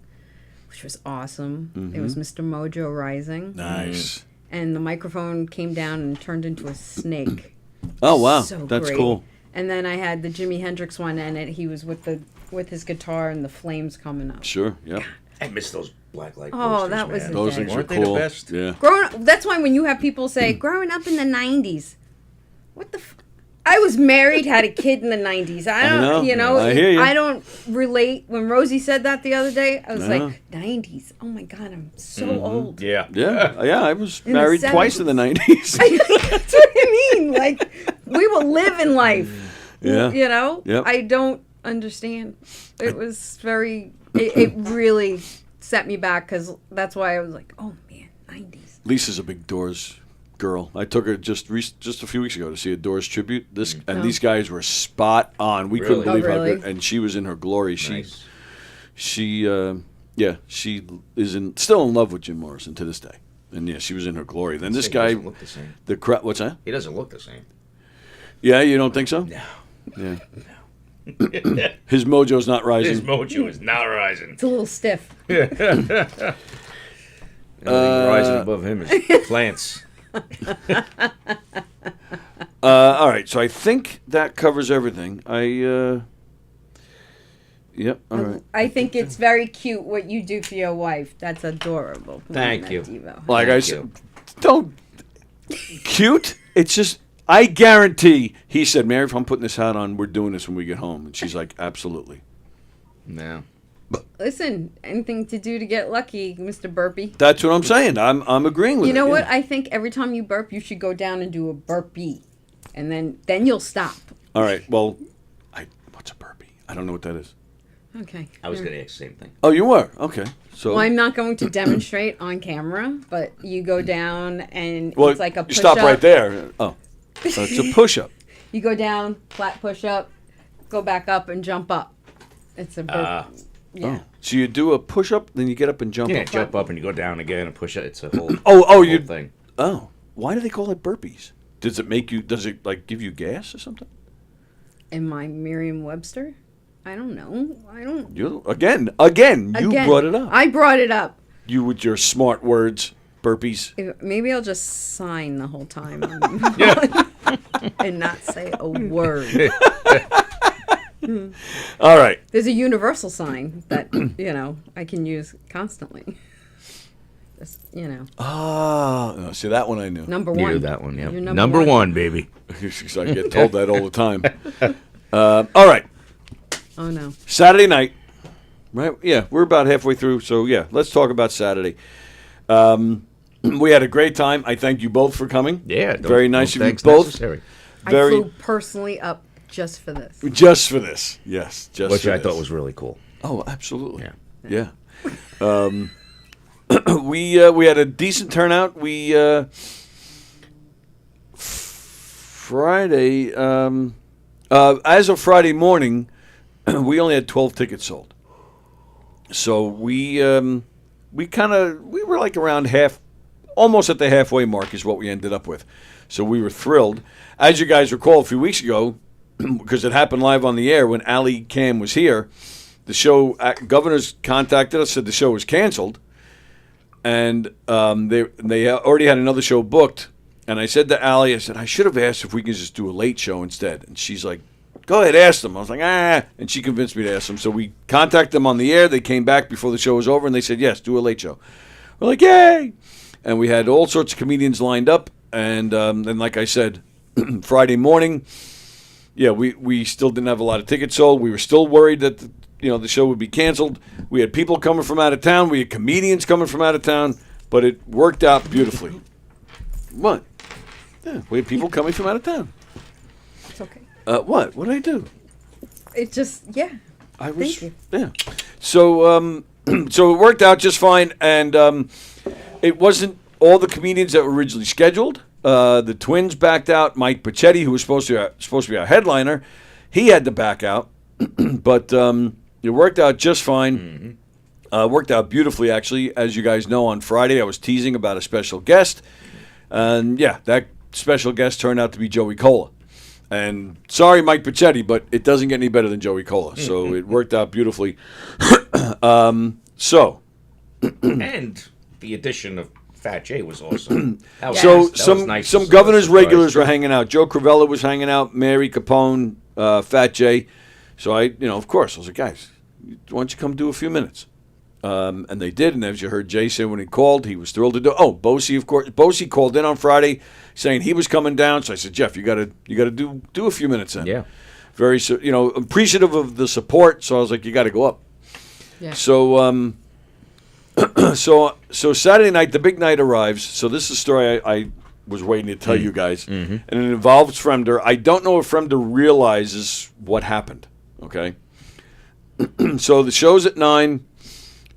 which was awesome. It was Mr. Mojo Rising, Nice. and the microphone came down and turned into a snake. Oh wow, So that's great. cool. And then I had the Jimi Hendrix one, and he was with his guitar and the flames coming up. Sure. Yep. I miss those black light Oh, posters, that was man. a Those day. things are Weren't they cool. the best? Yeah. Growing up, that's why when you have people say growing up in the 90s, what the I was married, had a kid in the 90s. I don't, know. you know, I hear you. I don't relate. When Rosie said that the other day, I was Yeah. like, 90s. Oh my God, I'm so old. Yeah. Yeah. Yeah. I was In the married twice in the 90s. That's what I mean. Like, we were living life. Yeah. You know? Yep. I don't understand. It was it really set me back because that's why I was like, oh man, 90s. Lisa's a big Doors girl. I took her just a few weeks ago to see a Doors tribute. These guys were spot on. We couldn't Really? believe Oh, how really? good. And she was in her glory. Nice. She is still in love with Jim Morrison to this day. And yeah, she was in her glory. Then this He guy, doesn't look the same. what's that? He doesn't look the same. Yeah, you don't think so? No. Yeah. His mojo's not rising. His mojo is not rising. It's a little stiff. Everything rising above him is plants. All right, so I think that covers everything. Yep. All right. I think it's very cute what you do for your wife. That's adorable. Thank you. Devo. Like I Thank said, you. don't cute. It's just I guarantee. He said, "Mary, if I'm putting this hat on, we're doing this when we get home." And she's like, "Absolutely." No. Listen, anything to do to get lucky, Mr. Burpee. That's what I'm saying. I'm agreeing with You know it, what? yeah. I think every time you burp, you should go down and do a burpee, and then you'll stop. All right. Well, what's a burpee? I don't know what that is. Okay. I was going to ask the same thing. Oh, you were okay. So Well, I'm not going to demonstrate on camera, but you go down and well, it's like a you push-up. stop right there. Oh, so it's a push-up. You go down, flat push-up, go back up and jump up. It's a burp. Yeah. Oh, so you do a push-up, then you get up and jump Yeah, up. jump up and you go down again and push it. It's a whole Oh, whole you thing. Oh, why do they call it burpees? Does it like give you gas or something? In my Merriam-Webster? I don't know. I don't. You again, you brought it up. I brought it up. You with your smart words, burpees. Maybe I'll just sign the whole time and not say a word. All right. There's a universal sign that, I can use constantly. Just, Ah, no, see that one I knew. Number You one. knew that one, yeah. You're Number one, baby. I get told that all the time. All right. Oh, no. Saturday night. Right? Yeah, we're about halfway through, so yeah, let's talk about Saturday. We had a great time. I thank you both for coming. Yeah. Very nice of you thanks both. necessary. I Very flew personally up just for this. just for this. Yes, just Which for I this. thought was really cool. Oh, absolutely. Yeah. We had a decent turnout. We Friday as of Friday morning, we only had 12 tickets sold. So we were like around half almost at the halfway mark is what we ended up with. So we were thrilled. As you guys recall a few weeks ago, because it happened live on the air when Ali Cam was here, the show, governors contacted us, said the show was canceled. And they already had another show booked. And I said to Ali, I said, I should have asked if we could just do a late show instead. And she's like, go ahead, ask them. I was like, And she convinced me to ask them. So we contacted them on the air. They came back before the show was over, and they said, yes, do a late show. We're like, yay! And we had all sorts of comedians lined up. And like I said, Friday morning, we still didn't have a lot of tickets sold. We were still worried that the show would be canceled. We had people coming from out of town. We had comedians coming from out of town. But it worked out beautifully. What? Yeah, we had people coming from out of town. It's okay. What? What did I do? It just, yeah. Thank you. Yeah. So, so it worked out just fine, and it wasn't all the comedians that were originally scheduled. The Twins backed out. Mike Pachetti, who was supposed to be our headliner, he had to back out. But it worked out just fine. Worked out beautifully, actually. As you guys know, on Friday I was teasing about a special guest, and that special guest turned out to be Joey Cola. And sorry, Mike Pachetti, but it doesn't get any better than Joey Cola. So it worked out beautifully. And the addition of Fat Jay was awesome. That was, So that was nice. some Governor's regulars were hanging out. Joe Cravella was hanging out. Mary Capone, Fat Jay. So of course, I was like, guys, why don't you come do a few minutes? And they did, and as you heard Jay say when he called, he was thrilled to do. Oh, Bosey, of course. Bosey called in on Friday saying he was coming down. So I said, Jeff, you got to do a few minutes then. Yeah. Very appreciative of the support. So I was like, you got to go up. Yeah. So so Saturday night, the big night arrives. So this is a story I was waiting to tell you guys, and it involves Fremder. I don't know if Fremder realizes what happened. Okay. So the show's at 9.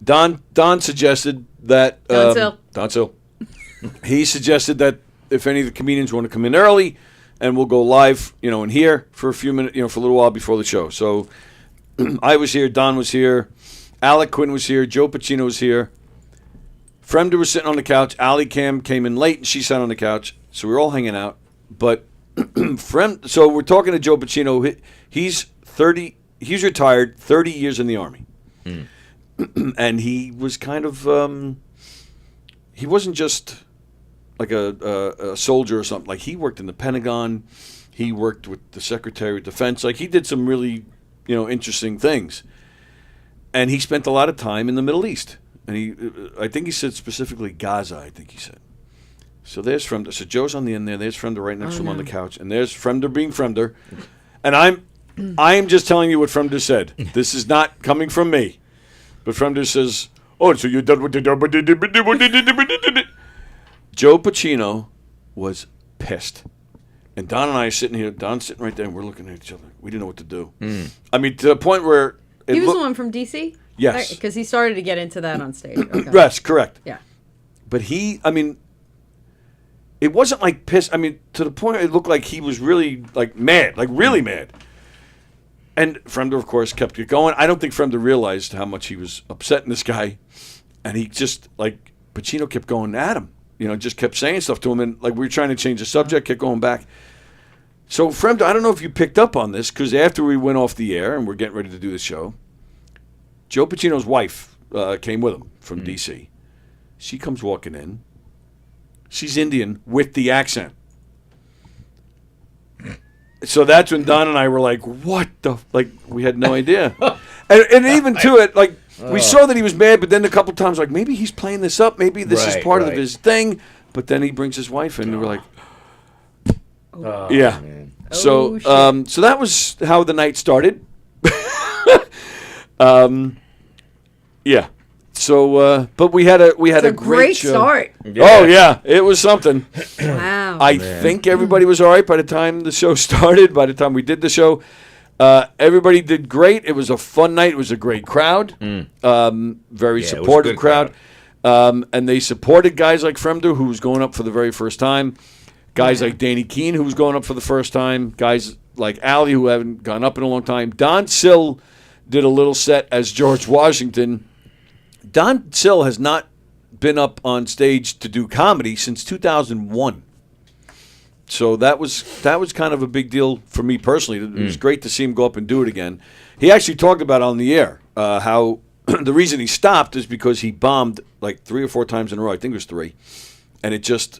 Don suggested that Don Sill. He suggested that if any of the comedians want to come in early, and we'll go live, in here for a few minutes, for a little while before the show. So I was here, Don was here, Alec Quinn was here, Joe Pacino was here. Fremder was sitting on the couch. Ali Cam came in late, and she sat on the couch. So we were all hanging out. But so we're talking to Joe Pacino. He's 30. He's retired, 30 years in the Army. And he was kind of, he wasn't just like a soldier or something. Like, he worked in the Pentagon. He worked with the Secretary of Defense. Like, he did some really, interesting things. And he spent a lot of time in the Middle East. And I think he said specifically Gaza, I think he said. So there's Fremder. So Joe's on the end there. There's Fremder right next to him on the couch. And there's Fremder being Fremder. And I am just telling you what Fremder said. This is not coming from me. But Fremder says, oh, so you're done with the... Joe Pacino was pissed. And Don and I are sitting here. Don's sitting right there, and we're looking at each other. We didn't know what to do. I mean, to the point where... He was the one from D.C.? Yes. Because he started to get into that on stage. Okay. Yes, correct. Yeah. But it wasn't like pissed. I mean, to the point it looked like he was really, mad. Like, really mad. And Fremder, of course, kept it going. I don't think Fremder realized how much he was upsetting this guy. And he just, Pacino kept going at him. Just kept saying stuff to him. And, we were trying to change the subject, kept going back. So, Fremder, I don't know if you picked up on this, because after we went off the air and we're getting ready to do the show, Joe Pacino's wife came with him from D.C. She comes walking in. She's Indian with the accent. So that's when Don and I were like, what the... we had no idea. and even to it, we saw that he was mad, but then a couple times, maybe he's playing this up. Maybe this is part of his thing. But then he brings his wife in, and we're like... yeah. Man. So so that was how the night started. Yeah. So, but we had a great show. Start. Yeah. Oh yeah, it was something. Wow. I think everybody was all right by the time the show started. By the time we did the show, everybody did great. It was a fun night. It was a great crowd. Very supportive crowd. And they supported guys like Fremder, who was going up for the very first time. Guys like Danny Keene, who was going up for the first time. Guys like Ali, who haven't gone up in a long time. Don Sill did a little set as George Washington. Don Sill has not been up on stage to do comedy since 2001. So that was kind of a big deal for me personally. It was great to see him go up and do it again. He actually talked about on the air how the reason he stopped is because he bombed like 3 or 4 times in a row. I think it was 3. And it just,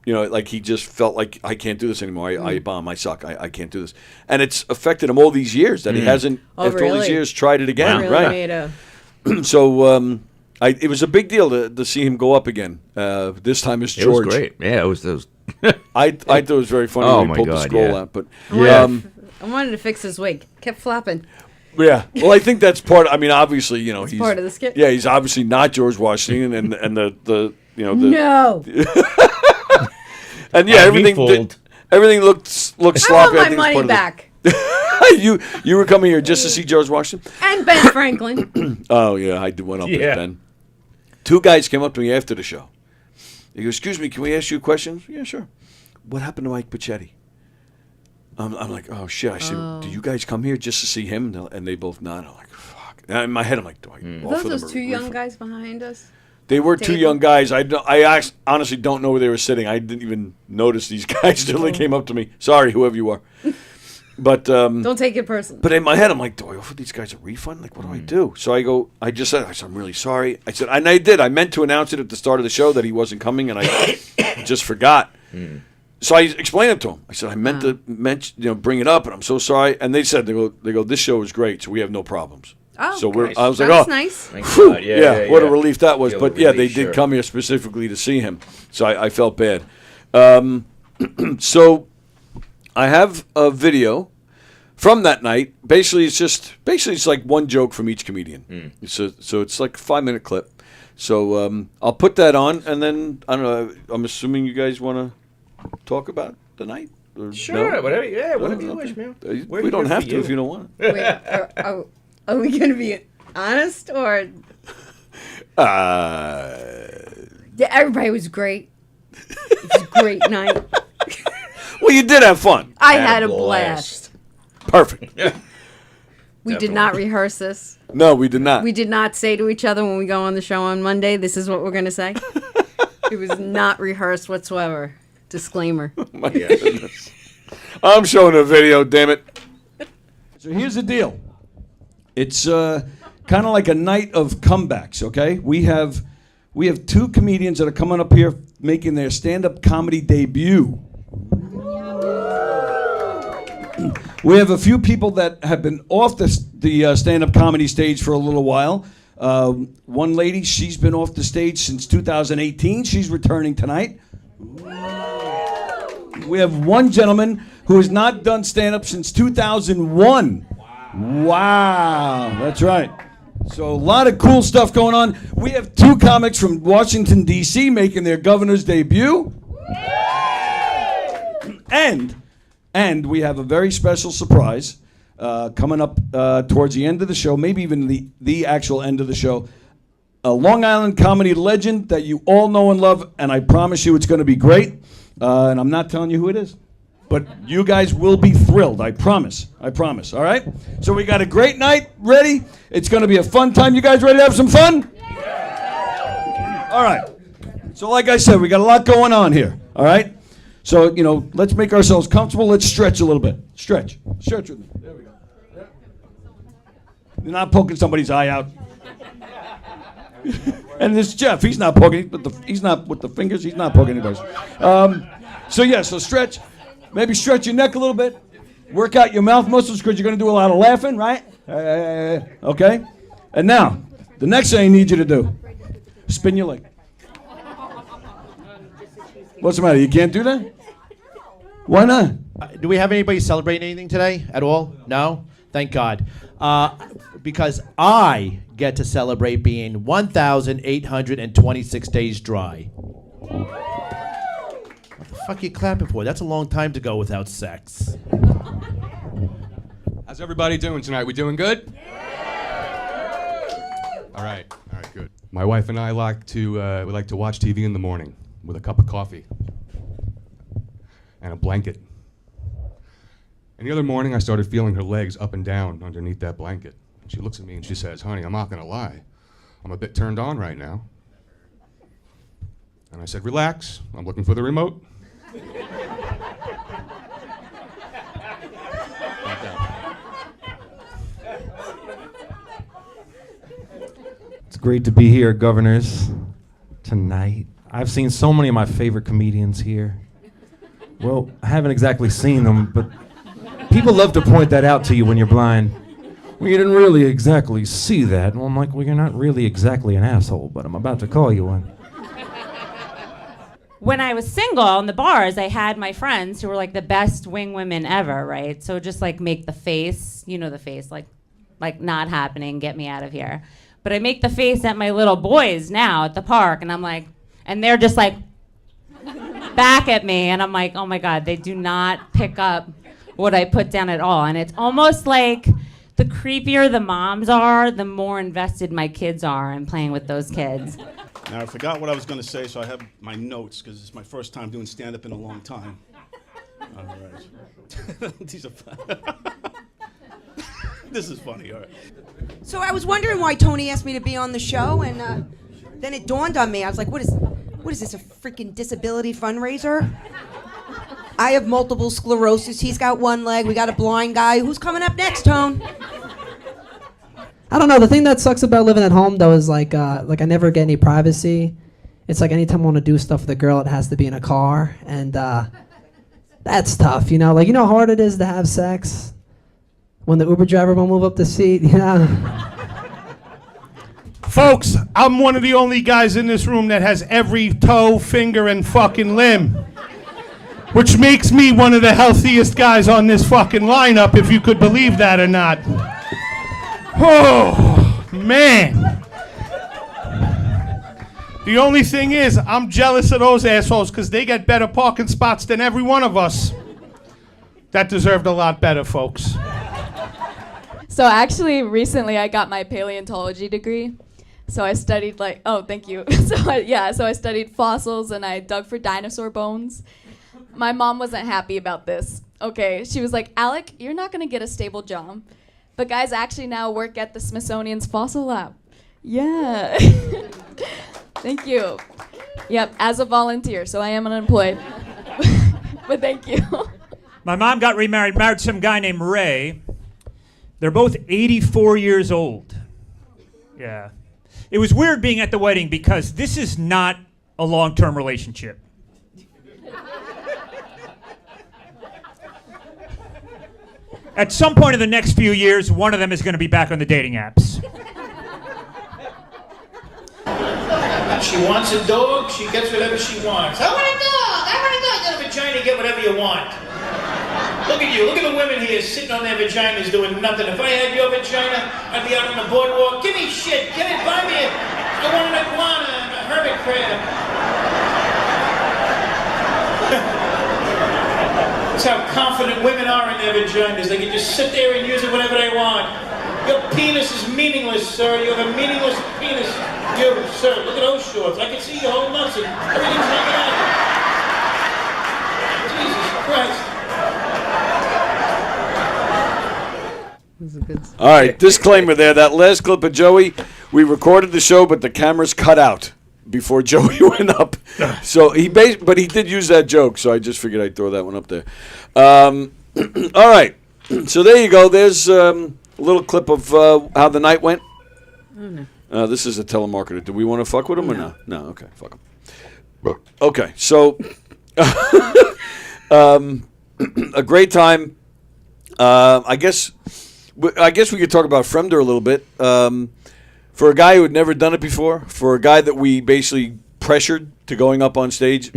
like he just felt like, I can't do this anymore. I bomb. I suck. I can't do this. And it's affected him all these years that he hasn't, after all these years, tried it again. Really Right. made a- So it was a big deal to see him go up again. This time as It George. was great. Yeah, it was. I thought it was very funny Oh when he my pulled the God, scroll yeah. out. But I wanted to fix his wig. Kept flopping. yeah, well, I think that's part. I mean, obviously, he's part of the skit. Yeah, he's obviously not George Washington, and the No. and yeah, everything looked sloppy. I want my think it's money part of the- back. you were coming here just to see George Washington? And Ben Franklin. Oh yeah, I went up with Yeah. Ben. 2 guys came up to me after the show. They go, "Excuse me, can we ask you a question?" Yeah, sure. What happened to Mike Puccetti? I'm like, oh shit. I said, do you guys come here just to see him? And they both nod. I'm like, fuck. And in my head, I'm like, do I offer them Those a 2 young refund? guys behind us. They were 2 table? young guys. Honestly don't know where they were sitting. I didn't even notice these guys until they came up to me. Sorry, whoever you are. But Don't take it personally. But in my head, I'm like, do I offer these guys a refund? Like, what do I do? So I just said, I'm really sorry. I said, and I did. I meant to announce it at the start of the show that he wasn't coming, and I just forgot. So I explained it to him. I said, I meant to bring it up, and I'm so sorry. And they said, they go, this show is great, so we have no problems. Oh, so good. I was like, That's oh, nice. whew, God. Yeah, what a yeah. relief that was. Feel But the yeah, relief, they did sure. come here specifically to see him, so I felt bad. So I have a video from that night. Basically, it's like one joke from each comedian. So it's like a 5-minute clip. So I'll put that on, and then I don't know. I'm assuming you guys want to talk about the night. Or Sure, no? whatever. Yeah, No? whatever you Okay. wish, man. We don't have to if you don't want to. Wait, are we going to be honest or? Yeah, everybody was great. It was a great night. Well, you did have fun. I had a blast. Perfect. We did not rehearse this. No, we did not. We did not say to each other when we go on the show on Monday, this is what we're going to say. It was not rehearsed whatsoever. Disclaimer. My goodness. I'm showing a video, damn it. So here's the deal. It's kind of like a night of comebacks, okay? We have 2 comedians that are coming up here making their stand-up comedy debut. We have a few people that have been off the stand-up comedy stage for a little while. One lady, she's been off the stage since 2018. She's returning tonight. We have one gentleman who has not done stand-up since 2001. Wow, that's right. So a lot of cool stuff going on. We have 2 comics from Washington, D.C. making their governor's debut. And we have a very special surprise coming up towards the end of the show, maybe even the actual end of the show. A Long Island comedy legend that you all know and love, and I promise you it's going to be great. And I'm not telling you who it is, but you guys will be thrilled. I promise. I promise. All right? So we got a great night ready. It's going to be a fun time. You guys ready to have some fun? Yeah. All right. So like I said, we got a lot going on here. All right? So, let's make ourselves comfortable. Let's stretch a little bit. Stretch. Stretch with me. There we go. You're not poking somebody's eye out. And this Jeff, he's not poking, he's not with the fingers, he's not poking anybody's. So stretch. Maybe stretch your neck a little bit. Work out your mouth muscles because you're going to do a lot of laughing, right? Okay? And now, the next thing I need you to do, spin your leg. What's the matter? You can't do that? Why not? Do we have anybody celebrating anything today at all? No? Thank God. Because I get to celebrate being 1,826 days dry. What the fuck are you clapping for? That's a long time to go without sex. How's everybody doing tonight? We doing good? All right, good. My wife and I we like to watch TV in the morning with a cup of coffee and a blanket. And the other morning, I started feeling her legs up and down underneath that blanket. She looks at me and she says, "Honey, I'm not gonna lie. I'm a bit turned on right now." And I said, relax, I'm looking for the remote. It's great to be here, governors, tonight. I've seen so many of my favorite comedians here. Well, I haven't exactly seen them, but people love to point that out to you when you're blind. Well, you didn't really exactly see that. Well, I'm like, well, you're not really exactly an asshole, but I'm about to call you one. When I was single in the bars, I had my friends who were like the best wing women ever, right? So just like make the face, you know the face, like not happening, get me out of here. But I make the face at my little boys now at the park, and I'm like, and they're just like back at me, and I'm like, oh my God, they do not pick up what I put down at all. And it's almost like the creepier the moms are, the more invested my kids are in playing with those kids. Now, I forgot what I was going to say, so I have my notes, because it's my first time doing stand-up in a long time. All right. These are fun. This is funny, all right. So I was wondering why Tony asked me to be on the show, and then it dawned on me. I was like, what is this, a freaking disability fundraiser? I have multiple sclerosis. He's got one leg. We got a blind guy. Who's coming up next, Tone? I don't know. The thing that sucks about living at home, though, is like I never get any privacy. It's like anytime I want to do stuff with a girl, it has to be in a car, and that's tough, you know? Like, you know how hard it is to have sex when the Uber driver won't move up the seat, you know? Folks, I'm one of the only guys in this room that has every toe, finger, and fucking limb. Which makes me one of the healthiest guys on this fucking lineup, if you could believe that or not. Oh, man. The only thing is, I'm jealous of those assholes because they get better parking spots than every one of us. That deserved a lot better, folks. So actually, recently I got my paleontology degree. So I studied thank you. So I studied fossils and I dug for dinosaur bones. My mom wasn't happy about this. Okay, she was like, Alec, you're not gonna get a stable job. But guys actually now work at the Smithsonian's fossil lab. Yeah. Thank you. Yep, as a volunteer, so I am unemployed. But thank you. My mom got remarried, married some guy named Ray. They're both 84 years old. Yeah. It was weird being at the wedding because this is not a long-term relationship. At some point in the next few years, one of them is going to be back on the dating apps. She wants a dog, she gets whatever she wants. I want a dog! I want a dog! You got a vagina, get whatever you want. Look at you, look at the women here sitting on their vaginas doing nothing. If I had your vagina, I'd be out on the boardwalk. Give me shit, get it, buy me it. I want an iguana and a hermit crab. That's how confident women are in their vaginas. They can just sit there and use it whenever they want. Your penis is meaningless, sir. You have a meaningless penis. You, sir, look at those shorts. I can see your whole nuts and everything's hanging out. Jesus Christ. All right, disclaimer there. That last clip of Joey, we recorded the show, but the cameras cut out before Joey went up. So but he did use that joke, so I just figured I'd throw that one up there. All right, so there you go. There's a little clip of how the night went. Oh, no. This is a telemarketer. Do we want to fuck with him or no? No, okay, fuck him. Okay, so a great time. I guess we could talk about Fremder a little bit. For a guy who had never done it before, for a guy that we basically pressured to going up on stage,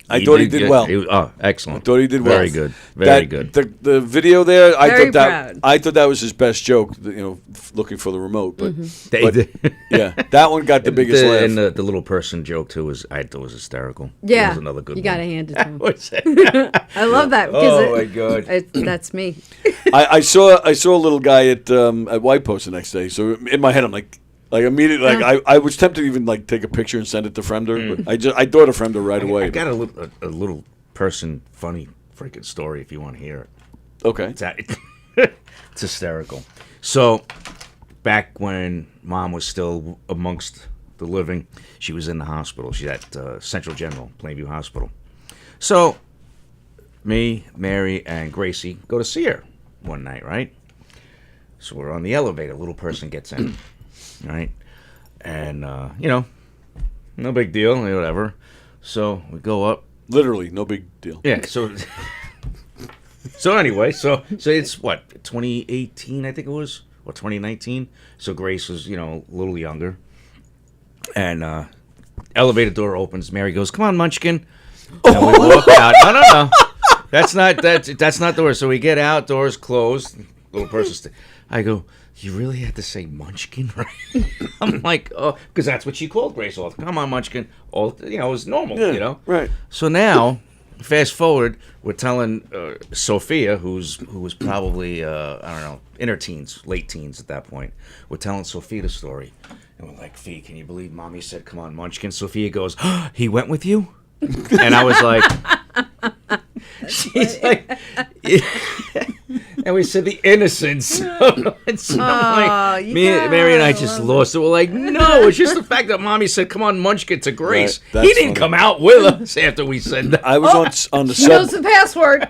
I thought he did well. Excellent. I thought he did well. Very good. Very good. The video there, Very I thought that was his best joke. Looking for the remote, but, Mm-hmm. yeah, that one got the biggest laugh. And the little person joke too I thought was hysterical. Yeah, that was another good you one. gotta hand it to him. I love that because my God, that's me. I saw a little guy at White Post the next day. So in my head, I'm like immediately, I was tempted to even take a picture and send it to Fremder, but I thought of Fremder right away. I got a little person funny freaking story if you want to hear it. Okay, it's hysterical. So back when Mom was still amongst the living. She was in the hospital. She's at Central General, Plainview Hospital. So me, Mary, and Gracie go to see her one night, right? So we're on the elevator. Little person gets in, right? And, no big deal, whatever. So we go up. Literally, no big deal. Yeah, so anyway, so it's what, 2018, I think it was, or 2019. So Grace was, a little younger. And elevator door opens. Mary goes, "Come on, Munchkin." And we walk out. No. That's not the door. So we get out, doors closed. Little person. I go, "You really had to say Munchkin, right?" I'm like, "Oh," because that's what she called Grace all. "Come on, Munchkin." All it was normal, Right. So now, fast forward, we're telling Sophia, who was probably in her teens, late teens at that point. We're telling Sophia the story, and we're like, "Fee, can you believe Mommy said, 'Come on, Munchkin'?" Sophia goes, "He went with you?" And I was like, she's like, and we said the innocence. And so I'm like, Mary and I just lost it. We're like, no, it's just the fact that Mommy said, "Come on, Munchkin," to Grace. Right, He didn't come out with us after we said that. I was on the He knows the password.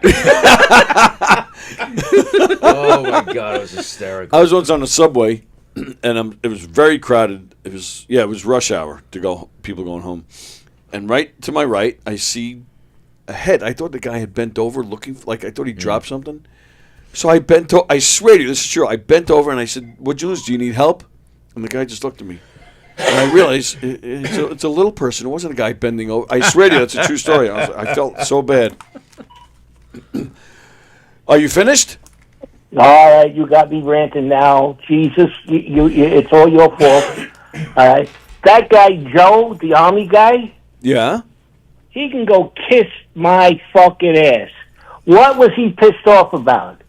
Oh my God, it was hysterical. I was once on the subway, and it was very crowded. It was rush hour to go. People going home, and right to my right, I see a head. I thought the guy had bent over, looking I thought he dropped something. So I bent. I swear to you, this is true. I bent over and I said, "What'd you lose? Do you need help?" And the guy just looked at me, and I realized it's a little person. It wasn't a guy bending over. I swear to you, that's a true story. I felt so bad. Are you finished? All right, you got me ranting now. Jesus, you it's all your fault. All right, that guy Joe, the army guy, Yeah. he can go kiss my fucking ass. What was he pissed off about?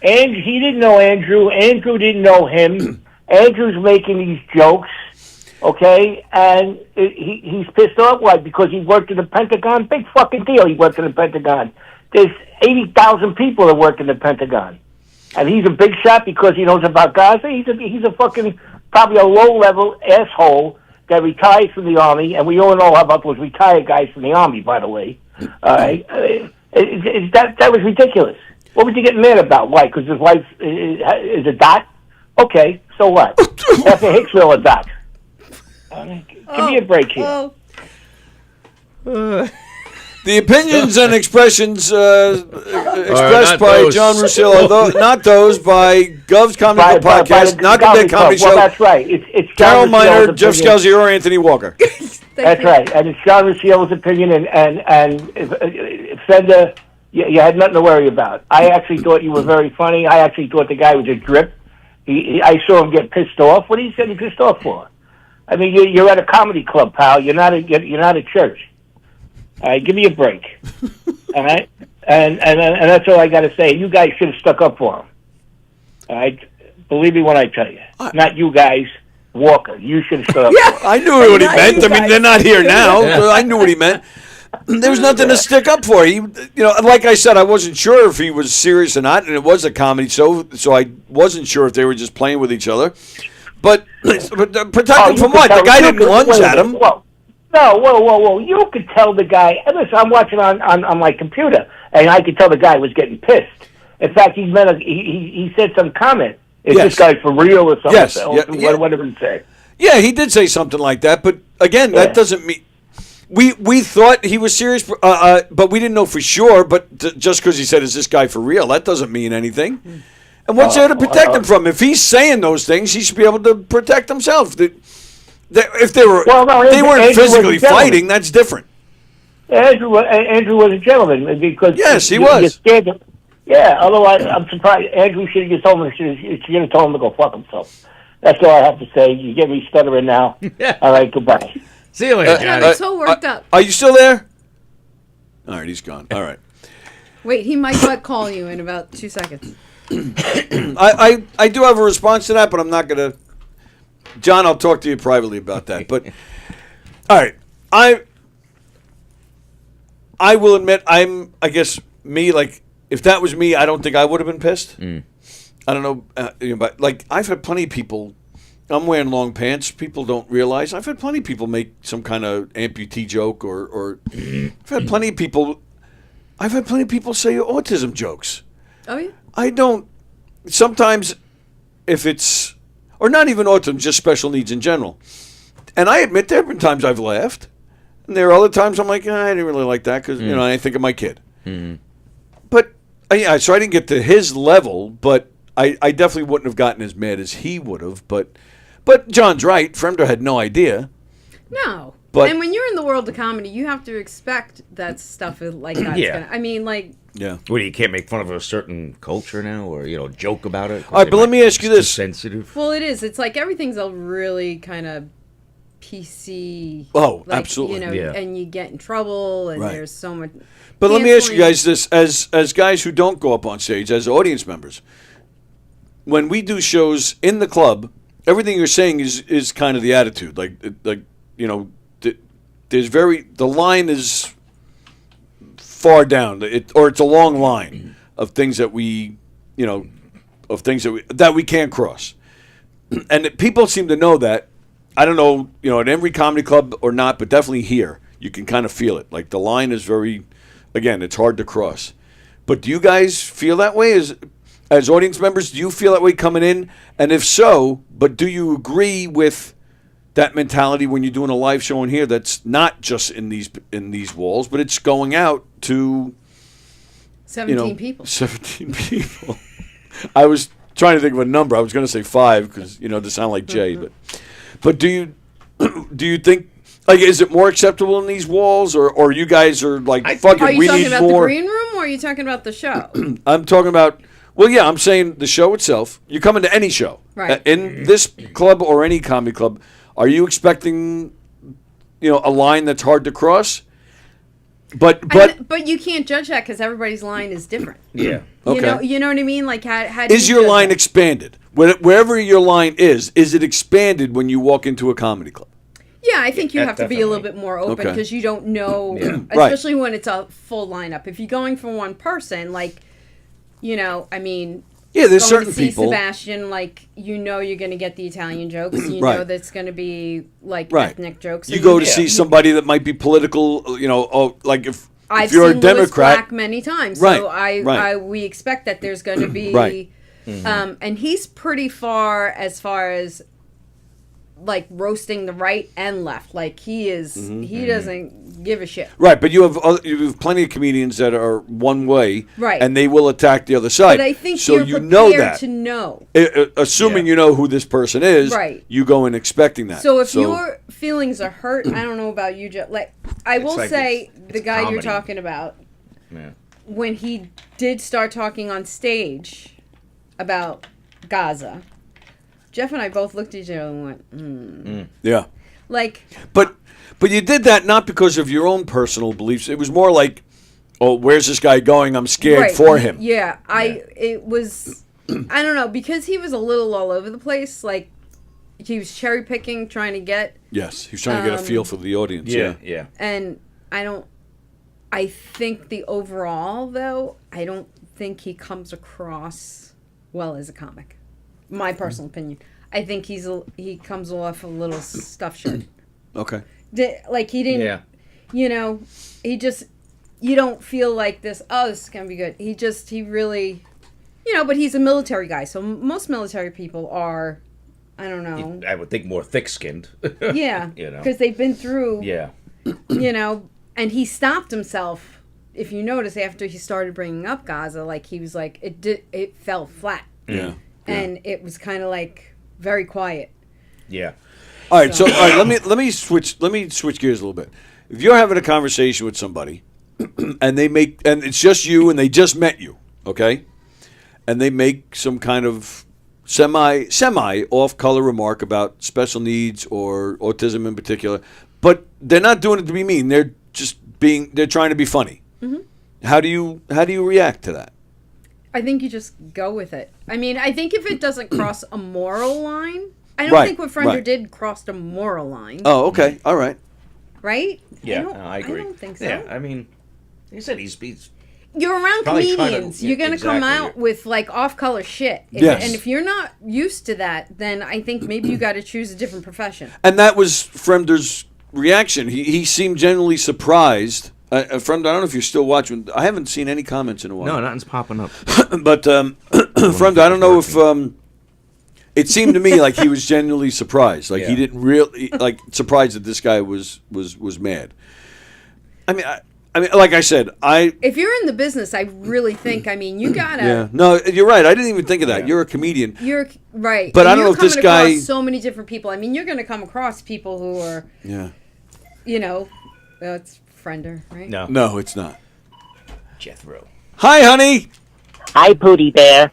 And he didn't know Andrew. Andrew didn't know him. Andrew's making these jokes, okay? And he's pissed off. Why? Because he worked in the Pentagon. Big fucking deal. He worked in the Pentagon. There's 80,000 people that work in the Pentagon. And he's a big shot because he knows about Gaza. He's a fucking, probably a low-level asshole that retired from the Army. And we all know about those retired guys from the Army, by the way. All right? That was ridiculous. What was he getting mad about? Why? Because his wife is a dot? Okay, so what? After Hicksville, a dot. Give me a break here. The opinions and expressions expressed by those. John Russillo, not those by Gov's Comedy Club Podcast, not the Dead Comedy Show. Well, that's right. It's Carol John Miner, Russillo's Jeff opinion. Scelzi, or Anthony Walker. That's right. And it's John Russillo's opinion, and if Fender, you had nothing to worry about. I actually thought you were very funny. I actually thought the guy was a drip. I saw him get pissed off. What are you getting pissed off for? I mean, you're at a comedy club, pal. You're not a church. All right, give me a break. All right, and that's all I got to say. You guys should have stuck up for him. All right, believe me when I tell you. Not you guys, Walker. You should have stood up. For him. I knew what he meant. I mean, they're not here now. So I knew what he meant. There was nothing to stick up for. He, like I said, I wasn't sure if he was serious or not, and it was a comedy show, so I wasn't sure if they were just playing with each other. But protect him from what? The guy didn't lunge at him. No, whoa. You could tell the guy, and listen, I'm watching on my computer, and I could tell the guy was getting pissed. In fact, he said some comment. Is this guy for real or something? Yes. Whatever he said. Yeah, he did say something like that, but again, that doesn't mean... We thought he was serious, but we didn't know for sure. But just because he said, "Is this guy for real?" that doesn't mean anything. And what's there to protect him from? If he's saying those things, he should be able to protect himself. If they were, they weren't physically fighting. That's different. Andrew was a gentleman because he was. You scared him. Yeah, otherwise I'm surprised. Andrew should have just told him. Should have told him to go fuck himself. That's all I have to say. You get me stuttering now. All right, goodbye. See you later, Johnny. I'm so worked up. Are you still there? All right, he's gone. All right. Wait, he might butt call you in about 2 seconds. I do have a response to that, but I'm not going to. John, I'll talk to you privately about that. But all right, I will admit I guess me, like, if that was me, I don't think I would have been pissed. I don't know, but like I've had plenty of people. I'm wearing long pants. People don't realize. I've had plenty of people make some kind of amputee joke, or I've had plenty of people. I've had plenty of people say autism jokes. Oh yeah. I don't. Sometimes, if it's or not even autism, just special needs in general. And I admit there have been times I've laughed, and there are other times I'm like, I didn't really like that because I think of my kid. But so I didn't get to his level, but I definitely wouldn't have gotten as mad as he would have. But John's right. Fremder had no idea. No. But- and when you're in the world of comedy, you have to expect that stuff is like that's Yeah. gonna. I mean, like. Yeah. What, you can't make fun of a certain culture now, or joke about it? All right, but let me ask you this: sensitive. Well, it is. It's like everything's a really kind of PC. Oh, like, absolutely. Yeah. And you get in trouble, and Right. there's so much. But let me ask you canceling. guys this: as guys who don't go up on stage, as audience members, when we do shows in the club, everything you're saying is kind of the attitude. There's the line is far down, or it's a long line of things that we can't cross, and people seem to know that. I don't know, at every comedy club or not, but definitely here, you can kind of feel it. Like the line is again, it's hard to cross. But do you guys feel that way as audience members? Do you feel that way coming in? And if so, but do you agree with that mentality when you're doing a live show in here that's not just in these walls, but it's going out to 17 people. 17 people. I was trying to think of a number. I was going to say 5 because to sound like Jay, but do you think, like, is it more acceptable in these walls, or you guys are like, fuck Are it, you we talking need about more? the green room, or are you talking about the show? I'm talking about. Well, yeah, I'm saying the show itself. You come into any show, Right. In this club or any comedy club. Are you expecting, a line that's hard to cross? But you can't judge that because everybody's line is different. Yeah. Okay. You know what I mean? Like how do is you your judge line that? expanded? Wherever your line is it expanded when you walk into a comedy club? Yeah, I think you Yeah, have to be a little bit more open Okay. because you don't know, Right. especially when it's a full lineup. If you're going for one person, like, I mean, Yeah, there's going certain to see people- Sebastian, like, you're going to get the Italian jokes. You Right. know that's going to be like Right. ethnic jokes. You go to see somebody that might be political, like if I've you're seen a Democrat. Louis Black many times, Right, so right. we expect that there's going to be, Right. Mhm. and he's pretty far as like roasting the right and left. Like he is, he doesn't give a shit. Right, but you have plenty of comedians that are one way, Right. and they will attack the other side. But I think so you're you prepared know that. to know. Assuming you know who this person is, Right. you go in expecting that. So if your feelings are hurt, I don't know about you, Joe. Like I will like say, it's the guy you're comedy. talking about, Yeah. when he did start talking on stage about Gaza, Jeff and I both looked at each other and went, Yeah. Like, But you did that not because of your own personal beliefs. It was more like, oh, where's this guy going? I'm scared right, for him. Yeah, it was, I don't know, because he was a little all over the place. Like, he was cherry picking, trying to get. Yes, he was trying to get a feel for the audience. Yeah. And I think the overall, though, I don't think he comes across well as a comic. My personal opinion. I think he comes off a little stuffed shirt. Okay. Like he didn't, he just, you don't feel like this, this is going to be good. He really, but he's a military guy. So most military people are, I don't know. I would think more thick-skinned. Yeah. Because they've been through, Yeah. and he stopped himself. If you notice, after he started bringing up Gaza, like he was like, it fell flat. Yeah. And it was kind of like very quiet. Yeah. All right, so all right, let me switch gears a little bit. If you're having a conversation with somebody, and it's just you, and they just met you, okay, and they make some kind of semi off color remark about special needs or autism in particular, but they're not doing it to be mean. They're trying to be funny. Mm-hmm. How do you react to that? I think you just go with it. I mean, I think if it doesn't cross a moral line, I don't Right, think what Frender right. did crossed a moral line. Oh, okay, all right. Right? Yeah, I agree. I don't think so. Yeah, I mean, he said he's you're around Probably try to- comedians. You're gonna come exactly. out with like off-color shit. Yes. And if you're not used to that, then I think maybe you got to choose a different profession. And that was Fremder's reaction. He seemed genuinely surprised. Fremder, I don't know if you're still watching. I haven't seen any comments in a while. No, nothing's popping up. But Fremder, I don't know if it seemed to me like he was genuinely surprised. Like he didn't really like surprised that this guy was mad. I mean, like I said, If you're in the business, I really think. I mean, you gotta. yeah. No, you're right. I didn't even think of that. You're a comedian. You're right. But And I don't you're know if this coming guy- across so many different people. I mean, you're gonna come across people who are, Yeah. you know, it's Friender, right? No, it's not. Jethro. Hi, honey. Hi, Pootie Bear.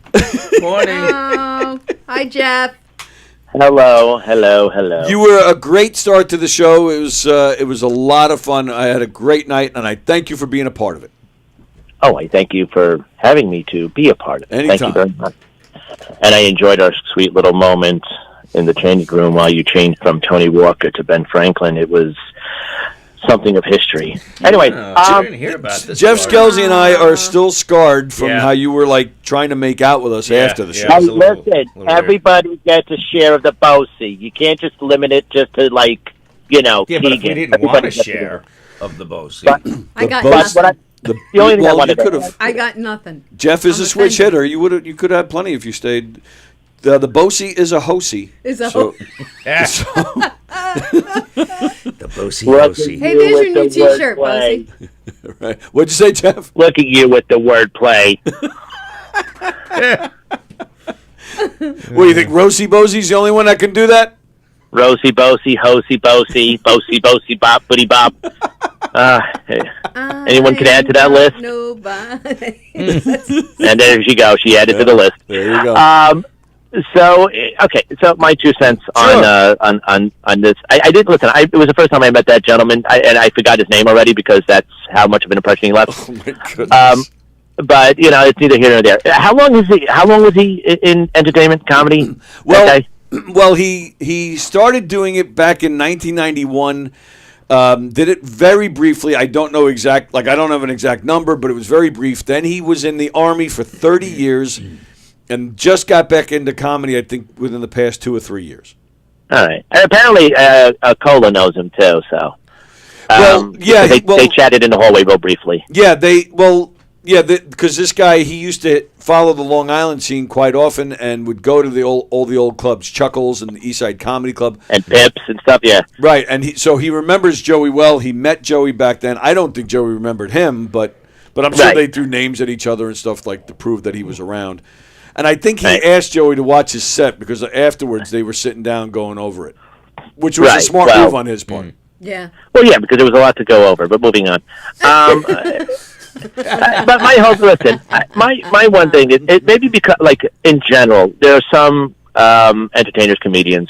Morning. Oh, hi, Jeff. Hello. You were a great start to the show. It was a lot of fun. I had a great night, and I thank you for being a part of it. Oh, I thank you for having me to be a part of it. Thank you Anytime. very much. And I enjoyed our sweet little moment in the changing room while you changed from Tony Walker to Ben Franklin. It was something of history. Anyway, I didn't hear about this. Jeff part. Scelzi and I are still scarred from Yeah. how you were like trying to make out with us after the show. Hey, listen, everybody gets a share of the Bosie. You can't just limit it just to, like, you know, Yeah, but if we Keegan. didn't Everybody want a gets to share do of the Bose. I got Bose- nothing. The only thing I well, wanted you to could have. I got nothing. Jeff is I'm a switch offended. hitter. You could have plenty if you stayed. The Bosie is a hosie. Is a so, The Bose. Look Bose. at Hey, you there's with your new the T-shirt, wordplay. Bosie. right. What'd you say, Jeff? Look at you with the wordplay. What do you think? Rosie Bosie's the only one that can do that? Rosie Bosie, Hosey Bosie, Bosie Bosie Bop, Booty Bop. Anyone can add to that list? Nobody. And there she goes. She added to the list. There you go. So my 2 cents on this. I didn't listen. It was the first time I met that gentleman, and I forgot his name already because that's how much of an impression he left. Oh my goodness. But you know, it's neither here nor there. How long was he in entertainment comedy? Well, Okay. well, he started doing it back in 1991. Did it very briefly. I don't know exact. Like I don't have an exact number, but it was very brief. Then he was in the Army for 30 years, and just got back into comedy. I think within the past 2 or 3 years. All right. And apparently, Cola knows him too. So. Well, yeah, They chatted in the hallway real briefly. Yeah, because this guy, he used to follow the Long Island scene quite often and would go to all the old clubs, Chuckles and the East Side Comedy Club. And Pips and stuff, yeah. Right, and so he remembers Joey well. He met Joey back then. I don't think Joey remembered him, but I'm sure Right. they threw names at each other and stuff like to prove that he was around. And I think he asked Joey to watch his set because afterwards they were sitting down going over it, which was a Right, smart well- move on his part. Yeah. Well, yeah, because there was a lot to go over. But moving on. But my whole listen, my one thing is it maybe because like in general there are some entertainers, comedians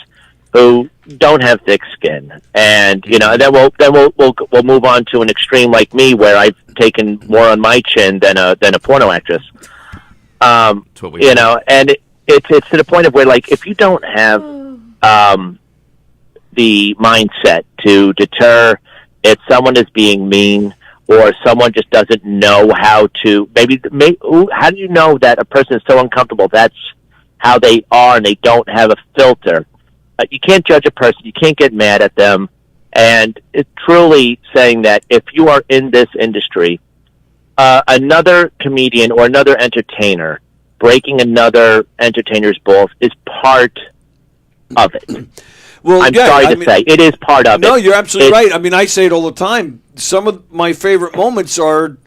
who don't have thick skin, and you know, and then we'll move on to an extreme like me where I've taken more on my chin than a porno actress. You know, and it's to the point of where like if you don't have the mindset to deter if someone is being mean or someone just doesn't know how to how do you know that a person is so uncomfortable that's how they are and they don't have a filter? You can't judge a person, you can't get mad at them, and it's truly saying that if you are in this industry, another comedian or another entertainer breaking another entertainer's balls is part of it. Well, I'm yeah, sorry I to mean- say, it is part of it. No, you're absolutely It's- right. I mean, I say it all the time. Some of my favorite moments are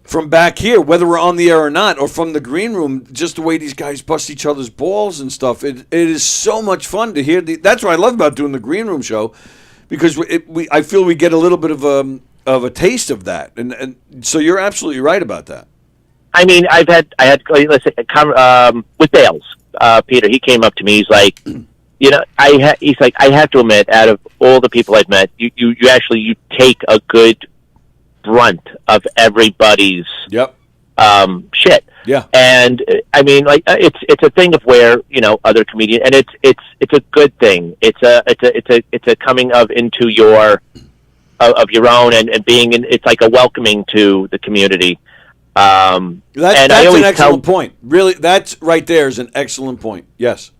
from back here, whether we're on the air or not, or from the green room, just the way these guys bust each other's balls and stuff. It is so much fun to hear. That's what I love about doing the green room show, because I feel we get a little bit of a taste of that. And so you're absolutely right about that. I mean, I had with Bales, Peter. He came up to me. He's like, you know, he's like, I have to admit, out of all the people I've met, you take a good brunt of everybody's shit. Yeah. And I mean, like, it's a thing of where, you know, other comedians, and it's a good thing. It's a coming of into your of your own and being in. It's like a welcoming to the community. And I That's always an excellent point. Really, that's right there is an excellent point. Yes.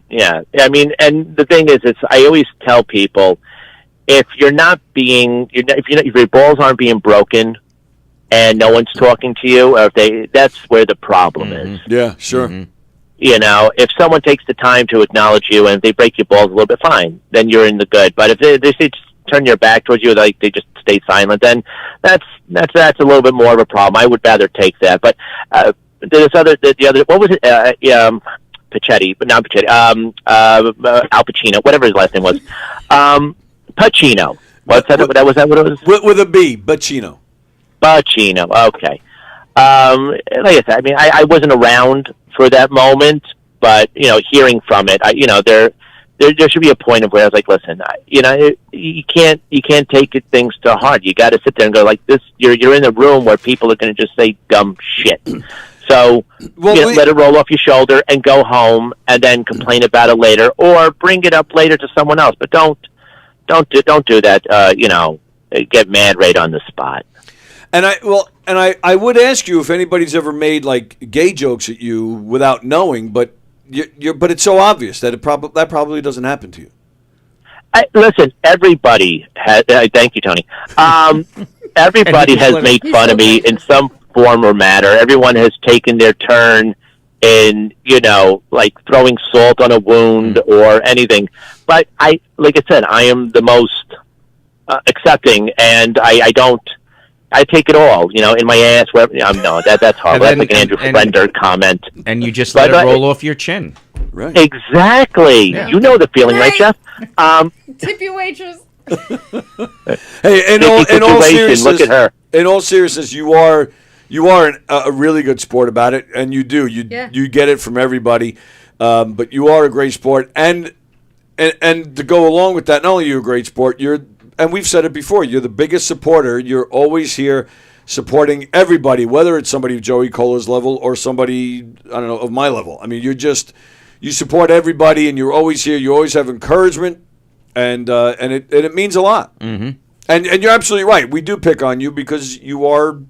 Yeah, I mean, and the thing is, I always tell people, if you're not being, if your balls aren't being broken, and no one's talking to you, or that's where the problem is. Yeah, sure. You know, if someone takes the time to acknowledge you and if they break your balls a little bit, fine, then you're in the good. But if they just turn your back towards you, like they just stay silent, then that's a little bit more of a problem. I would rather take that. But the other, what was it? Pachetti, but not Pachetti. Al Pacino, whatever his last name was. Pacino. Was that what it was? With a B, Pacino. Pacino. Okay. Like I said, I mean, I wasn't around for that moment, but hearing from it, there should be a point of where I was like, listen, you can't take things to heart. You got to sit there and go like this. You're in a room where people are going to just say dumb shit. So let it roll off your shoulder and go home, and then complain about it later, or bring it up later to someone else. But don't do that. Get mad right on the spot. And I would ask you if anybody's ever made like gay jokes at you without knowing, but but it's so obvious that that probably doesn't happen to you. Listen, everybody has. Thank you, Tony. Everybody has made fun of me in some form or matter. Everyone has taken their turn in, like throwing salt on a wound or anything. But like I said, I am the most accepting, and I take it all, in my ass. Wherever, no, that's horrible. That's like an Andrew Flender comment. And you just let it roll off your chin. Right. Exactly. Yeah. You know the feeling, right, Jeff? Tip your waitress. Hey, in all seriousness, look at her. In all seriousness, you are a really good sport about it, and you get it from everybody. But you are a great sport, and to go along with that, not only are you a great sport, and we've said it before, you're the biggest supporter. You're always here supporting everybody, whether it's somebody of Joey Cola's level or somebody, I don't know, of my level. I mean, you support everybody, and you're always here. You always have encouragement, and it means a lot. Mm-hmm. And you're absolutely right. We do pick on you because you are,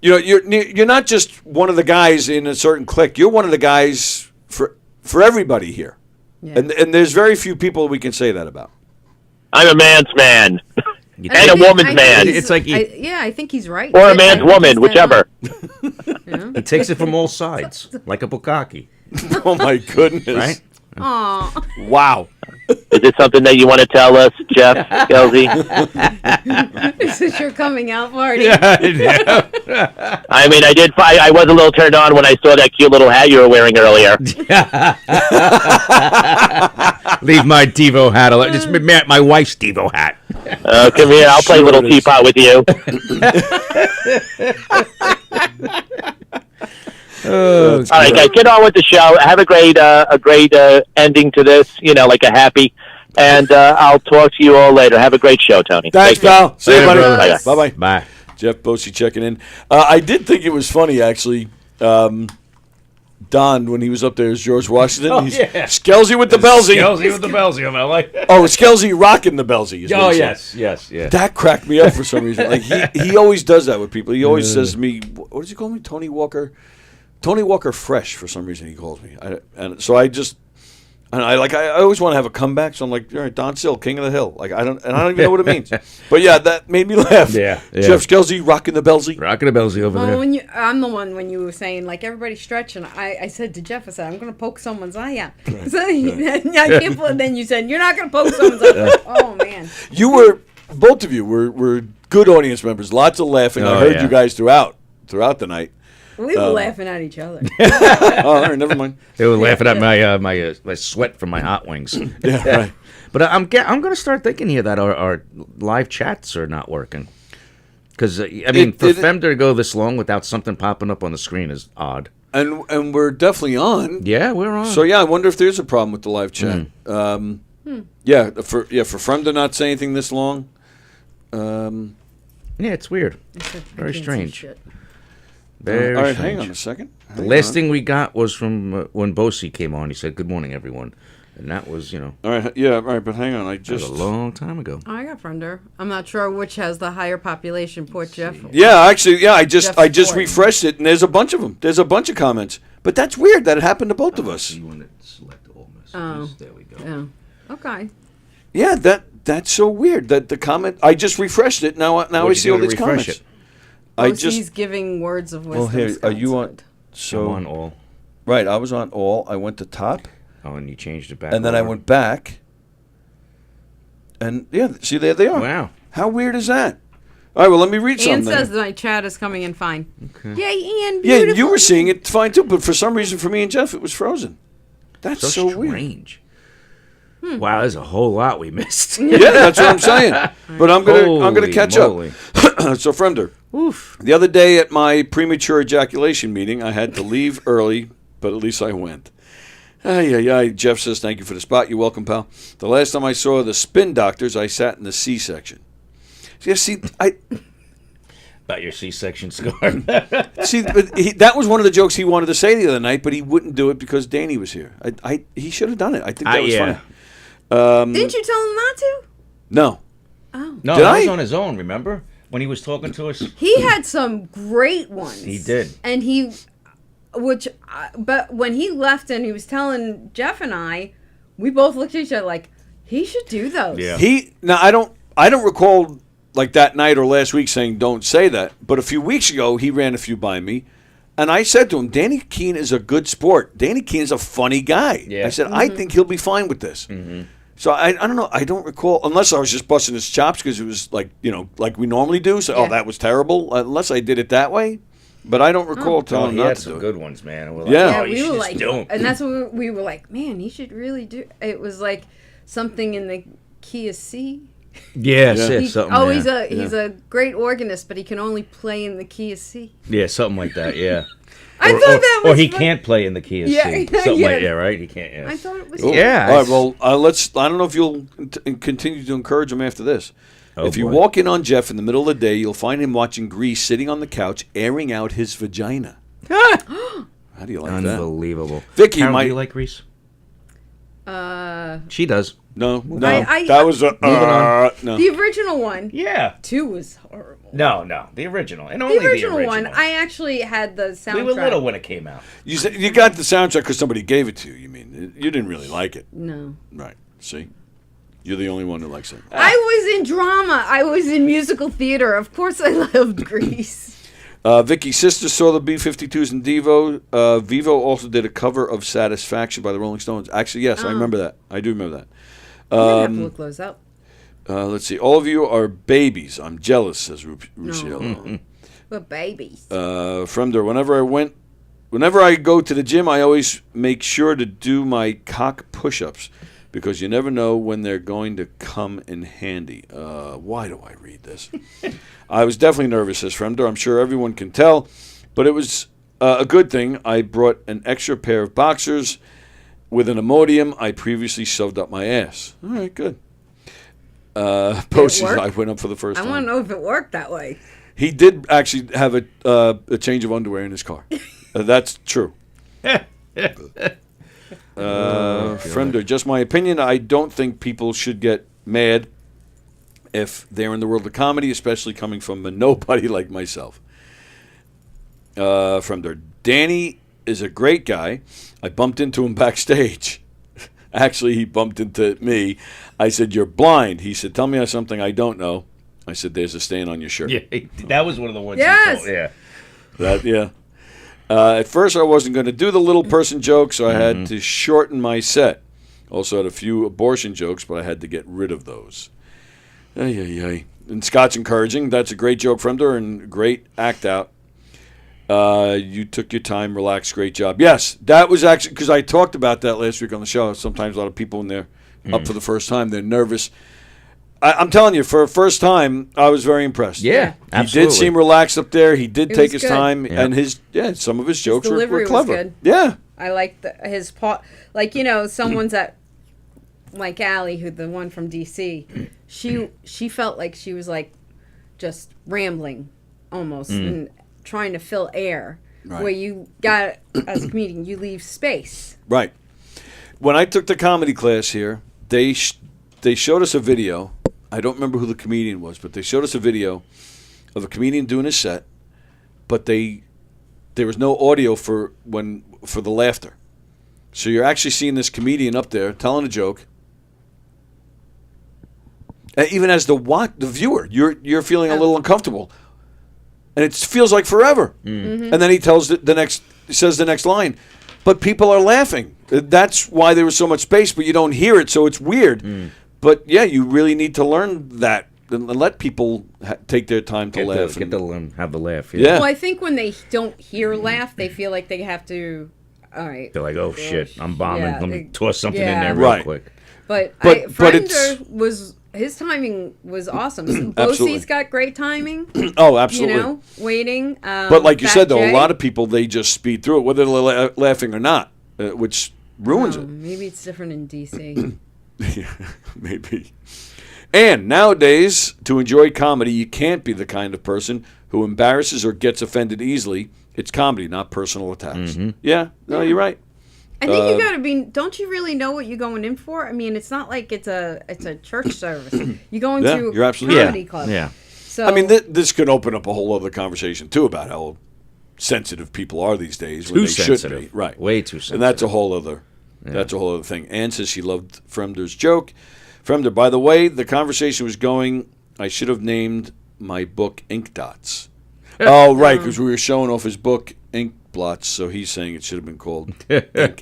you're not just one of the guys in a certain clique. You're one of the guys for everybody here. Yeah. And there's very few people we can say that about. I'm a man's man. And a woman's man. It's like I think he's right. Or a man's woman, whichever. He takes it from all sides, like a bukkake. Oh my goodness! Right? Aww. Wow. Is it something that you want to tell us, Jeff Scelzi? Is this your coming out party? Yeah. I mean, I was a little turned on when I saw that cute little hat you were wearing earlier. Leave my Devo hat alone. It's my wife's Devo hat. Come here. I'll play little teapot with you. All right, guys, get on with the show. Have a great ending to this. Like a happy. And I'll talk to you all later. Have a great show, Tony. Thanks, pal. See you, buddy. Bye-bye. Bye. Jeff Bosey checking in. I did think it was funny, actually. Don, when he was up there as George Washington, he's Scelzi with the Belsy. Scelzi with the Belsy. I'm like, Scelzi rocking the Belsy. Oh, yes. That cracked me up for some reason. Like he always does that with people. He always says to me, "What does he call me? Tony Walker." Tony Walker Fresh, for some reason, he calls me. I always want to have a comeback, so I'm like, all right, Don Sill, King of the Hill. Like, I don't even know what it means. But yeah, that made me laugh. Yeah. Jeff Scelzi, rocking the Belsy. Rocking the Belsy over there. I'm the one when you were saying, like, everybody stretch, and I said to Jeff, I said, I'm going to poke someone's eye out. Right. So, then you said, you're not going to poke someone's eye out. Oh, man. Both of you were good audience members. Lots of laughing. I heard you guys throughout the night. We were laughing at each other. Oh, all right, never mind. They were laughing at my sweat from my hot wings. Yeah, right. But I'm going to start thinking here that our live chats are not working. Because for them to go this long without something popping up on the screen is odd. And we're definitely on. Yeah, we're on. So yeah, I wonder if there's a problem with the live chat. Yeah, for Frem to not say anything this long. Yeah, it's weird. Very strange. All right, hang on a second. The last thing we got was from when Bosey came on. He said, "Good morning, everyone." And that was, you know. All right, yeah, all right, but hang on. I That was just. a long time ago. I got Friender. I'm not sure which has the higher population, Port Jeff. Yeah, actually, yeah, I just Jeff refreshed it, and there's a bunch of them. There's a bunch of comments. But that's weird that it happened to both of us. You want to select all messages. Oh. There we go. Yeah. Okay. Yeah, that's so weird. That the comment. I just refreshed it. Now I What'd see you all do to these refresh comments. it? I Oh, just. he's giving words of Well, wisdom. here, are you on? Scott So I'm on all. Right, I was on all. I went to top. Oh, and you changed it back. And then I over. went back. And yeah, see, there they are. Wow. How weird is that? All right, well, let me read Ian something. says my chat is coming in fine. Okay. Yay, Ian! Yeah, Beautiful. you were seeing it fine too, but for some reason, for me and Jeff, it was frozen. That's so, weird. strange. Wow, there's a whole lot we missed. Yeah, that's what I'm saying. But I'm gonna Holy catch moly. up. So, Fremder, the other day at my premature ejaculation meeting, I had to leave early, but at least I went. Jeff says, thank you for the spot. You're welcome, pal. The last time I saw the spin doctors, I sat in the C-section. Yeah, see, About your C-section score. See, but that was one of the jokes he wanted to say the other night, but he wouldn't do it because Danny was here. He should have done it. I think that was yeah. funny. Didn't you tell him not to? No. Oh. No, Did that I? was on his own, remember? When he was talking to us? He had some great ones. He did. And but when he left and he was telling Jeff and I, we both looked at each other like, he should do those. Yeah. I don't recall like that night or last week saying don't say that, but a few weeks ago he ran a few by me, and I said to him, Danny Keene is a good sport. Danny Keene is a funny guy. Yeah. I said, I think he'll be fine with this. Mm-hmm. So I don't know. I don't recall, unless I was just busting his chops because it was like, like we normally do. So, Yeah. that was terrible. Unless I did it that way. But I don't recall telling him he not had to some do it. good ones, man. And we're Yeah. like, oh, we you were should like, just do 'em. and that's what we were like, man, he should really do. It was like something in the key of C. Yes, yeah. He- something. oh, yeah. he's a great organist, but he can only play in the key of C. Yeah, something like that, yeah. I thought that was Or he fun- can't play in the key of Yeah, C. yeah, Something yeah. like that, right? He can't, yeah. I thought it was. Cool. Yeah. All right. Well, I don't know if you'll continue to encourage him after this. Oh, if you boy. walk in on Jeff in the middle of the day, you'll find him watching Grease sitting on the couch, airing out his vagina. How do you like Unbelievable. that? Vicky, Carol, my do you like Grease? She does. no. I- that was a Moving on. no. The original one. Yeah. 2 was horrible. No, the original. And The only original one. I actually had the soundtrack. We were little when it came out. You said you got the soundtrack because somebody gave it to you. You mean you didn't really like it? No. Right. See, you're the only one who likes it. I was in drama. I was in musical theater. Of course, I loved Grease. Vicky's sister saw the B-52s in Devo. Vivo also did a cover of Satisfaction by the Rolling Stones. Actually, yes, I remember that. I do remember that. I'm gonna have to look those up. Let's see. All of you are babies. I'm jealous, says Ruciello. We're babies. Fremder, whenever I go to the gym, I always make sure to do my cock push-ups because you never know when they're going to come in handy. Why do I read this? I was definitely nervous, says Fremder. I'm sure everyone can tell, but it was a good thing. I brought an extra pair of boxers with an Imodium I previously shoved up my ass. All right, good. Posted, work? I went up for the first I time. want to know if it worked that way. He did actually have a change of underwear in his car. That's true. Fremder, just my opinion. I don't think people should get mad if they're in the world of comedy, especially coming from a nobody like myself. Fremder, Danny is a great guy. I bumped into him backstage. Actually, he bumped into me. I said, "You're blind." He said, "Tell me something I don't know." I said, "There's a stain on your shirt." Yeah, that was one of the ones. Yes. He told, yeah. Yeah. At first, I wasn't going to do the little person joke, so I had to shorten my set. Also had a few abortion jokes, but I had to get rid of those. And Scott's encouraging. That's a great joke from her and great act out. You took your time, relaxed, great job. Yes, that was actually, because I talked about that last week on the show. Sometimes a lot of people when they're up for the first time, they're nervous. I'm telling you, for a first time, I was very impressed. Yeah, he absolutely. did seem relaxed up there. He did It take was his good. time, Yeah. and some of his jokes were delivery was clever. good. Yeah, I liked his part. Like, someone's that, like Allie, who the one from DC, she felt like she was like just rambling almost and trying to fill air. Right. Where you got, as a comedian, you leave space. right. when I took the comedy class here, they showed us a video. I don't remember who the comedian was, but they showed us a video of a comedian doing his set, but there was no audio for the laughter. So you're actually seeing this comedian up there telling a joke. And even as the viewer, you're feeling a little uncomfortable, and it feels like forever. Mm-hmm. And then he tells says the next line, but people are laughing. That's why there was so much space, but you don't hear it, so it's weird. But yeah, you really need to learn that and let people take their time to laugh. Get to learn, have the laugh. Yeah. Well, I think when they don't hear laugh, they feel like they have to. All right. They're like, oh shit, I'm bombing. Yeah, Let me toss something in yeah. there real Right. quick. But it's- his timing was awesome. Absolutely. Bosie's got great timing. Oh, absolutely. You know, waiting. But like you Fat said, though, Jay. a lot of people, they just speed through it, whether they're laughing or not, which ruins it. Maybe it's different in DC. Yeah, maybe. And nowadays, to enjoy comedy, you can't be the kind of person who embarrasses or gets offended easily. It's comedy, not personal attacks. Yeah, no, you're right. I think you gotta be. Don't you really know what you're going in for? I mean, it's not like it's a church service. You're going Yeah, to you're a absolutely comedy right. club. Yeah. So I mean, this could open up a whole other conversation, too, about how sensitive people are these days. when Too they shouldn't sensitive. be. Right. Way too sensitive. And that's a whole other thing. Ann says she loved Fremder's joke. Fremder, by the way, the conversation was going, I should have named my book Ink Dots. Oh, right, because we were showing off his book, Ink Blots, so he's saying it should have been called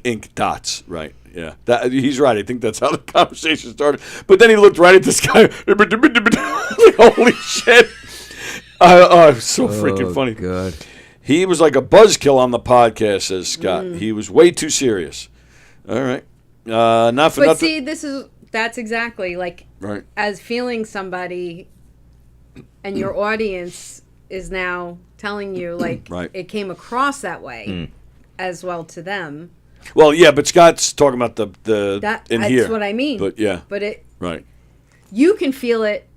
Ink Dots. Right, yeah. He's right. I think that's how the conversation started. But then he looked right at this guy. Like, holy shit. So freaking funny. God. He was like a buzzkill on the podcast, says Scott. He was way too serious. All right. Not for but nothing. see, that's exactly like Right. as feeling somebody, and your audience is now telling you like Right. it came across that way as well to them. Well, yeah, but Scott's talking about the in That's here. what I mean. But yeah. But Right. you can feel it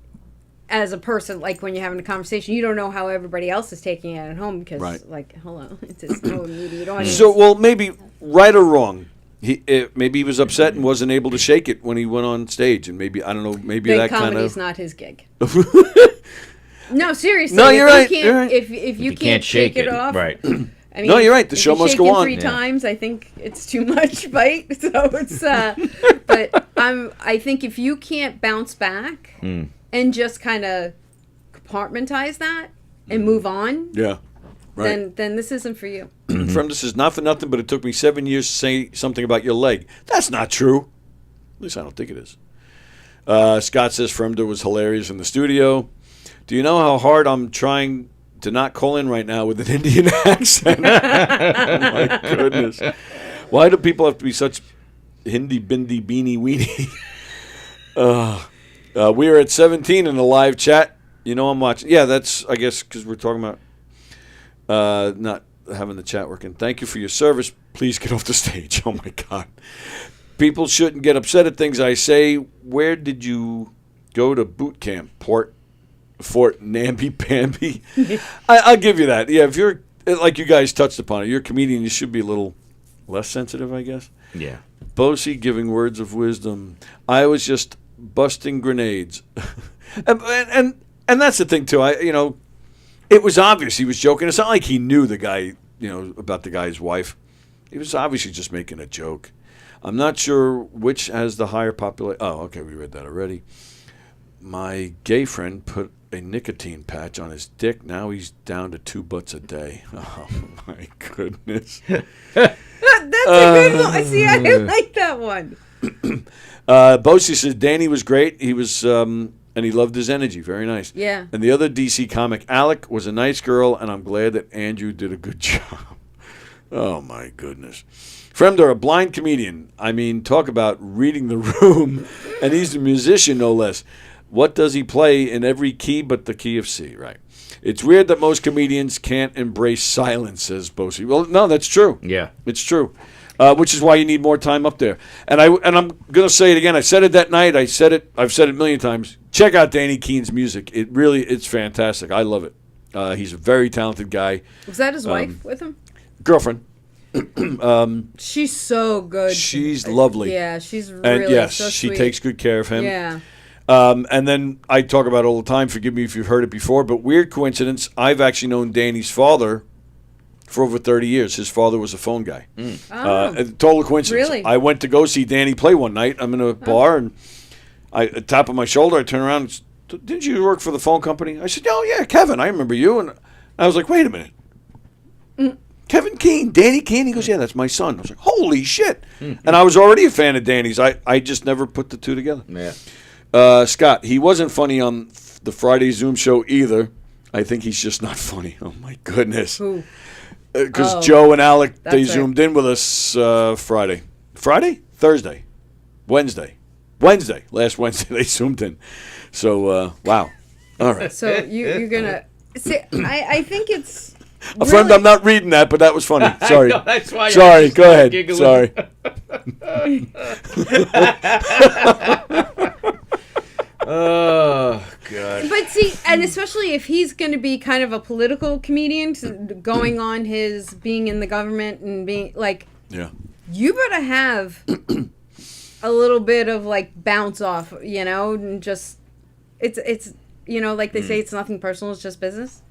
as a person, like when you're having a conversation, you don't know how everybody else is taking it at home because, Right. like, hello, it's just no immediate audience. So, well, maybe right or wrong, maybe he was upset and wasn't able to shake it when he went on stage, and maybe I don't know, maybe Big that kind comedy's of not his gig. No, seriously. No, if you're you right, can't- you're right. If you can't shake it off, right? I mean, No, you're right. The if show you must shake go it on. 3 times, I think it's too much bite. So it's, but I think if you can't bounce back and just kind of compartmentize that and move on, Yeah. Right. then this isn't for you. From this is not for nothing, but it took me 7 years to say something about your leg. That's not true. At least I don't think it is. Scott says Fremder was hilarious in the studio. Do you know how hard I'm trying to not call in right now with an Indian accent? Oh, my goodness. Why do people have to be such Hindi, bindi, beanie, weenie? We are at 17 in the live chat. You know I'm watching. Yeah, that's, I guess, because we're talking about not having the chat working. Thank you for your service. Please get off the stage. Oh, my God. People shouldn't get upset at things I say. Where did you go to boot camp? Fort Namby-Pamby? I'll give you that. Yeah, if you're, like you guys touched upon it, you're a comedian, you should be a little less sensitive, I guess. Yeah. Bosie giving words of wisdom. I was just busting grenades. and that's the thing, too. It was obvious he was joking. It's not like he knew the guy, about the guy's wife. He was obviously just making a joke. I'm not sure which has the higher population. Oh, okay, we read that already. My gay friend put a nicotine patch on his dick. Now he's down to 2 butts a day. Oh, my goodness. That's a good one. I like that one. Bosie says Danny was great. He was, and he loved his energy. Very nice. Yeah. And the other DC comic, Alec, was a nice girl, and I'm glad that Andrew did a good job. Oh, my goodness. Fremder, a blind comedian. I mean, talk about reading the room. And he's a musician, no less. What does he play in every key but the key of C? Right. It's weird that most comedians can't embrace silence, says Bosie. Well, no, that's true. Yeah. It's true. Which is why you need more time up there. And I'm going to say it again. I said it that night. I've said it a million times. Check out Danny Keane's music. It's fantastic. I love it. He's a very talented guy. Was that his wife with him? Girlfriend. She's so good. She's lovely. Yeah, she's And really yes, so she sweet. takes good care of him. Yeah. And then I talk about it all the time. Forgive me if you've heard it before, but weird coincidence. I've actually known Danny's father for over 30 years. His father was a phone guy. Oh. Total coincidence. Really? I went to go see Danny play one night. I'm in a bar, and at the top of my shoulder, I turn around and didn't you work for the phone company? I said, oh, yeah, Kevin, I remember you. And I was like, wait a minute. Kevin Keene, Danny Keene? He goes, yeah, that's my son. I was like, holy shit. And I was already a fan of Danny's. I just never put the two together. Yeah. Scott, he wasn't funny on the Friday Zoom show either. I think he's just not funny. Oh, my goodness. Who? Because Joe and Alec, they that's right. zoomed in with us Friday. Friday? Thursday. Wednesday. Last Wednesday, they zoomed in. So, wow. All right. So you're gonna see. I think it's A friend, I'm not reading that, but that was funny. Sorry. know, that's why I Sorry, just go ahead. giggling. Sorry. Oh, God. But see, and especially if he's going to be kind of a political comedian, going on his being in the government and being like, yeah, you better have a little bit of like bounce off, you know, and just it's you know, like they say, it's nothing personal, it's just business.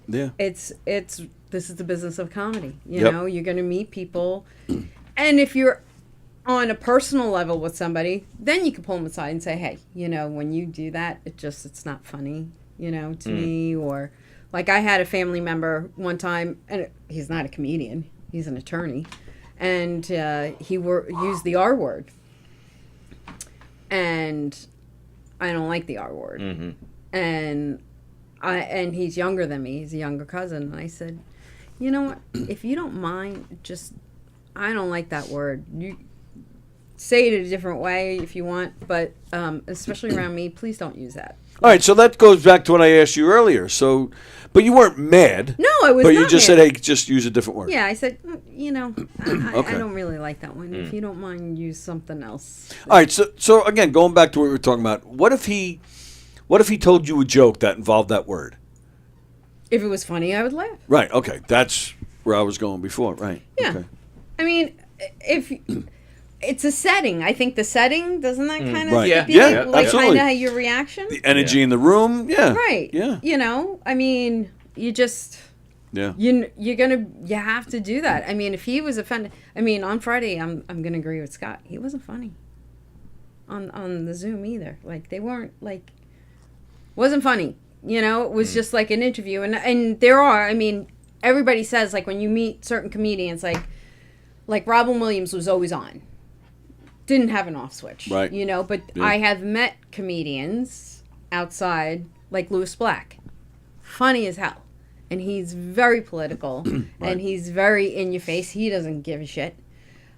Yeah. It's this is the business of comedy. You Yep. know, you're going to meet people, and if you're on a personal level with somebody, then you can pull them aside and say, hey, you know, when you do that, it's not funny, you know, to me. Or like I had a family member one time, and he's not a comedian, he's an attorney, and he used the R word, and I don't like the R word. And he's younger than me, he's a younger cousin, and I said, you know what, if you don't mind, just, I don't like that word. You say it a different way if you want, but especially around me, please don't use that. All right, so that goes back to what I asked you earlier. So, but you weren't mad. No, I was But not you just mad. said, hey, just use a different word. Yeah, I said, you know, I Okay. don't really like that one. If you don't mind, use something else. All right, so again, going back to what we were talking about, what if he told you a joke that involved that word? If it was funny, I would laugh. Right, okay. That's where I was going before, right. Yeah. Okay. I mean, if it's a setting, I think the setting, doesn't that kind of Right. be Yeah, like absolutely. kind of your reaction? The energy in the room, yeah. Right. Yeah. You know, I mean, you just... Yeah. You have to do that. I mean, if he was offended, I mean, on Friday, I'm gonna agree with Scott. He wasn't funny on the Zoom either. Like they weren't like, wasn't funny. You know, it was just like an interview, and there are. I mean, everybody says like when you meet certain comedians, like Robin Williams was always on, didn't have an off switch. Right. You know, but Yeah. I have met comedians outside like Louis Black, funny as hell. And he's very political, Right. and he's very in your face. He doesn't give a shit.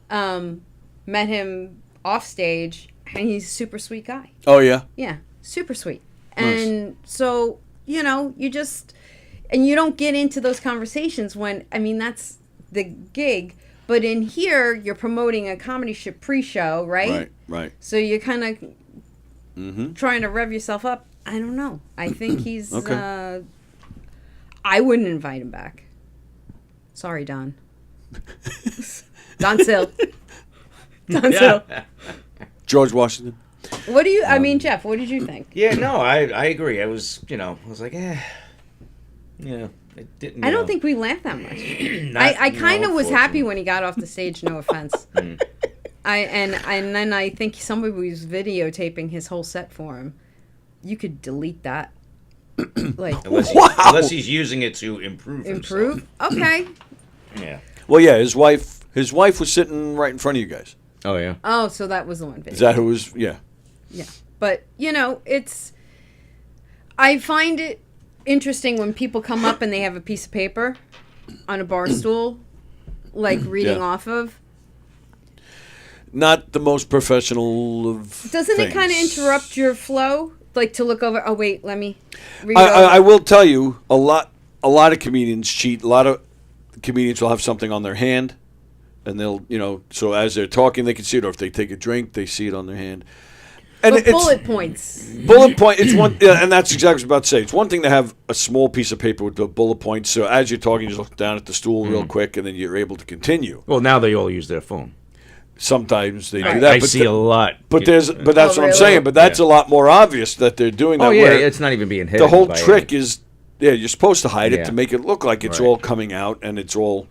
Met him off stage, and he's a super sweet guy. Oh, yeah? Yeah, super sweet. Nice. And so, you know, you don't get into those conversations when, I mean, that's the gig. But in here, you're promoting a comedy pre-show, right? Right. So you're kind of trying to rev yourself up. I don't know. I think he's... Okay. I wouldn't invite him back. Sorry, Don. Don Sill. Don Sill. George Washington. What do you... I mean, Jeff, what did you think? Yeah, no, I agree. I was, I was like, yeah, it didn't. I don't think we laughed that much. I kind of was happy when he got off the stage. No offense. And then I think somebody was videotaping his whole set for him. You could delete that. Like unless he's using it to improve. Improve? Okay. Yeah. Well, yeah, his wife was sitting right in front of you guys. Oh, yeah. Oh, so that was the one video. Is that who was? Yeah. Yeah. But, you know, I find it interesting when people come up and they have a piece of paper on a bar stool, like reading Yeah. off of. Not the most professional of Doesn't it things. kind of interrupt your flow? Like to look over, oh, wait, let me read I will tell you, a lot of comedians cheat. A lot of comedians will have something on their hand, and they'll, so as they're talking, they can see it, or if they take a drink, they see it on their hand. And But it's bullet points. bullet point. It's one, yeah, and that's exactly what I was about to say. It's one thing to have a small piece of paper with the bullet points. So as you're talking, you just look down at the stool real quick, and then you're able to continue. Well, now they all use their phone. Sometimes they do I- that. I but see a lot. But that's Oh, what I'm really? saying. But that's a lot more obvious that they're doing that. Oh, yeah, where it's not even being The hidden whole by trick is, you're supposed to hide it Yeah. to make it look like it's Right. all coming out and it's all.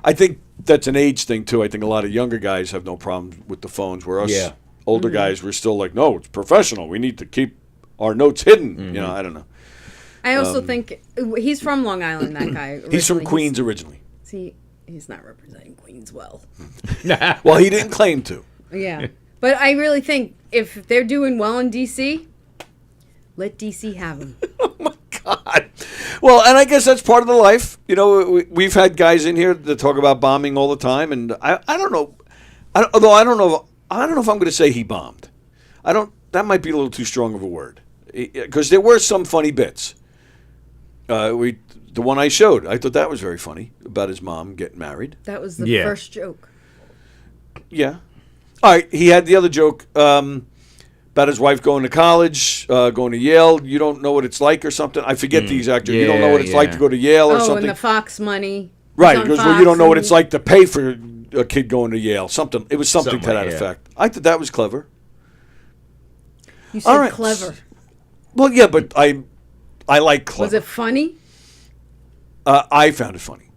I think that's an age thing too. I think a lot of younger guys have no problem with the phones. Where us Yeah. older Mm-hmm. guys, we're still like, no, it's professional. We need to keep our notes hidden. Mm-hmm. You know, I don't know. I also think he's from Long Island. That guy. He's from originally. Queens originally. See, he's not representing Queens well. Well, he didn't claim to. Yeah, but I really think if they're doing well in DC, let DC have them. Well, and I guess that's part of the life. You know, we've had guys in here that talk about bombing all the time, and I don't know. Although I don't know if I'm going to say he bombed. I don't. That might be a little too strong of a word, because there were some funny bits. The one I showed, I thought that was very funny about his mom getting married. That was the first joke. Yeah. All right. He had the other joke about his wife going to college, going to Yale. You don't know what it's like or something. I forget the exact joke. You don't know what it's like to go to Yale or Oh, something. and the Fox money. Right, He's on because well, Fox you don't know what and- it's like to pay for a kid going to Yale. Something. It was something to Something that like, yeah. effect. I thought that was clever. You said All right. clever. Well, yeah, but I like clever. Was it funny? I found it funny.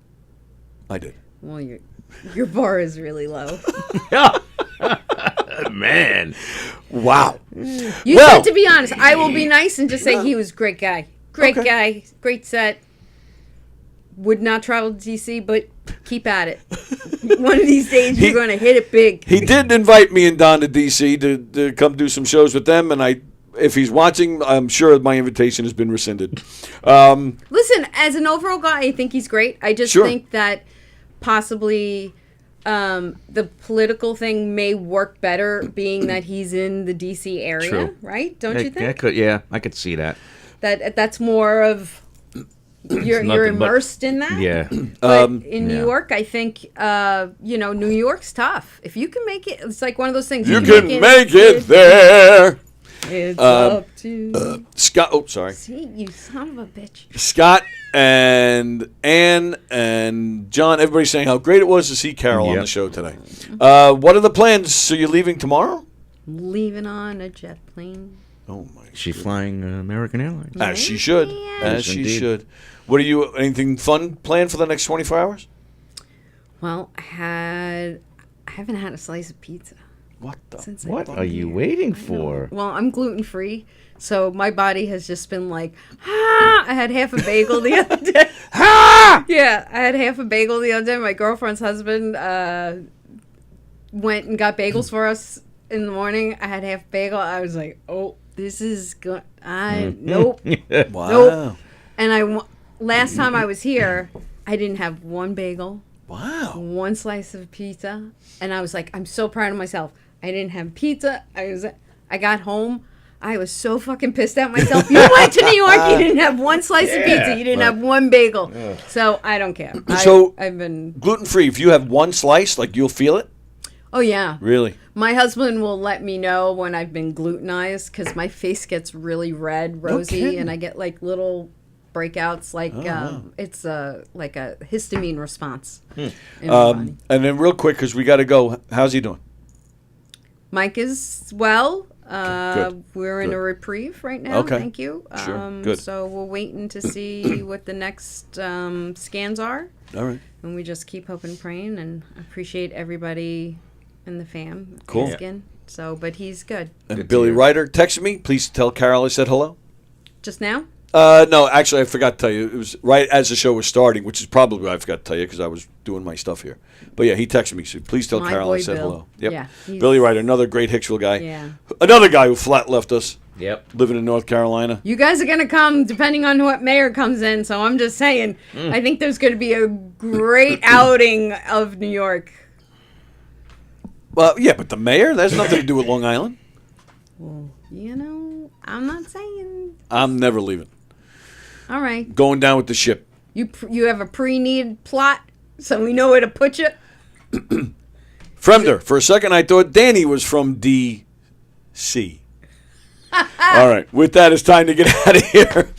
I did. Well, your bar is really low. Man. Wow. You Well- said to be honest. I will be nice and just say he was a great guy. Great guy. Great set. Would not travel to DC, but keep at it. One of these days, you're going to hit it big. He did invite me and Don to DC to come do some shows with them, and if he's watching, I'm sure my invitation has been rescinded. Listen, as an overall guy, I think he's great. I just Sure. think that possibly the political thing may work better being that he's in the DC area, True. right? Don't you think? I could see that. That's more of you're nothing but- immersed in that. Yeah. But in New yeah. York, I think New York's tough. If you can make it, it's like one of those things. You can make it there. It's up to Scott. Oh, sorry. See, you son of a bitch. Scott and Ann and John, everybody's saying how great it was to see Carol on Yep. the show today. What are the plans? So you're leaving tomorrow? Leaving on a jet plane. Oh my! She's flying American Airlines. As she should. As Yes, she indeed. should. What are you? Anything fun planned for the next 24 hours? Well, I haven't had a slice of pizza. What the? Since What I've are been you here. waiting for? Well, I'm gluten free, so my body has just been like, I had half a bagel the other day. Yeah, I had half a bagel the other day. My girlfriend's husband went and got bagels for us in the morning. I had half a bagel. I was like, oh, this is good. Nope. Wow. Nope. And last time I was here, I didn't have one bagel. Wow. One slice of pizza, and I was like, I'm so proud of myself. I didn't have pizza. I got home. I was so fucking pissed at myself. You went to New York. You didn't have one slice of pizza. You didn't have one bagel. So I don't care. So I've been. Gluten free. If you have one slice, like you'll feel it. Oh yeah. Really? My husband will let me know when I've been glutenized because my face gets really red, rosy, kidding. and I get like little breakouts. Like it's like a histamine response. in my body. And then real quick, because we got to go. How's he doing? Mike is well. Good. We're in Good. a reprieve right now. Okay. Thank you. Sure. Good. So we're waiting to see what the next scans are. All right. And we just keep hoping and praying and appreciate everybody in the fam. Cool. asking. So, but he's good. And Billy Ryder texted me. Please tell Carol I said hello. Just now? No, actually, I forgot to tell you. It was right as the show was starting, which is probably why I forgot to tell you because I was doing my stuff here. But yeah, he texted me. So please tell My Carol I boy said Bill. hello. Yep. Yeah, he's- Billy Ryder, another great Hicksville guy. Yeah. Another guy who flat left us. Yep. Living in North Carolina. You guys are going to come depending on what mayor comes in. So I'm just saying, I think there's going to be a great outing of New York. Well, yeah, but the mayor, that has nothing to do with Long Island. Well, I'm not saying. I'm never leaving. All right. Going down with the ship. You have a pre-need plot, so we know where to put you. Fremder. For a second, I thought Danny was from DC. C. All right. With that, it's time to get out of here.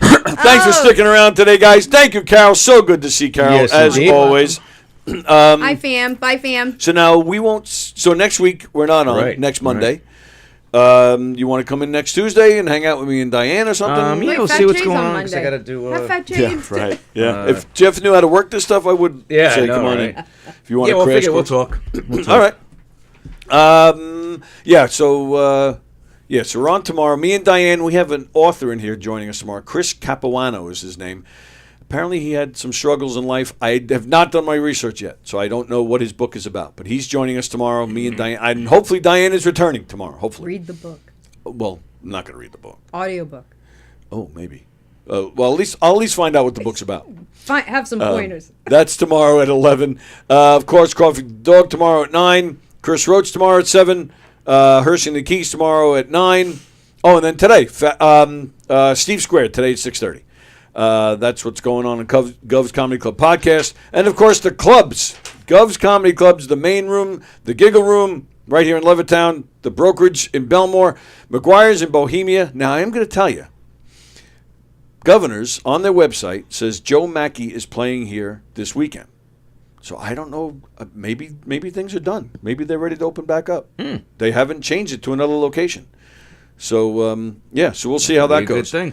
Thanks for sticking around today, guys. Thank you, Carol. So good to see Carol, Yes, as indeed. always. Hi, fam. Bye, fam. So now we won't. So next week we're not on. Right, Next Monday. You want to come in next Tuesday and hang out with me and Diane or something? Yeah, we'll Fat see what's Jay's going on on because I Monday. got to do. Have Fat Yeah, James. right. Yeah. If Jeff knew how to work this stuff, I would Yeah, say I know, come on right? in. If you want Yeah, to we'll crash figure. We'll course. talk. We'll talk. All right. Yeah. So so we're on tomorrow. Me and Diane. We have an author in here joining us tomorrow. Chris Capuano is his name. Apparently, he had some struggles in life. I have not done my research yet, so I don't know what his book is about. But he's joining us tomorrow. Me and Diane, and hopefully Diane is returning tomorrow. Hopefully. Read the book. Well, I'm not going to read the book. Audiobook. Oh, maybe. Well, I'll at least find out what the book's about. Have some pointers. That's tomorrow at 11. Of course, Coffee with the Dog tomorrow at 9. Chris Roach tomorrow at 7. Hershey and the Keys tomorrow at 9. Oh, and then today, Steve Squared today at 6:30. That's what's going on in Gov's Comedy Club podcast. And, of course, the clubs. Gov's Comedy Club's the main room, the Giggle Room right here in Levittown, the Brokerage in Belmore, McGuire's in Bohemia. Now, I am going to tell you, Governors on their website says Joe Mackey is playing here this weekend. So I don't know. Maybe things are done. Maybe they're ready to open back up. They haven't changed it to another location. So, so we'll see how that goes. Good thing.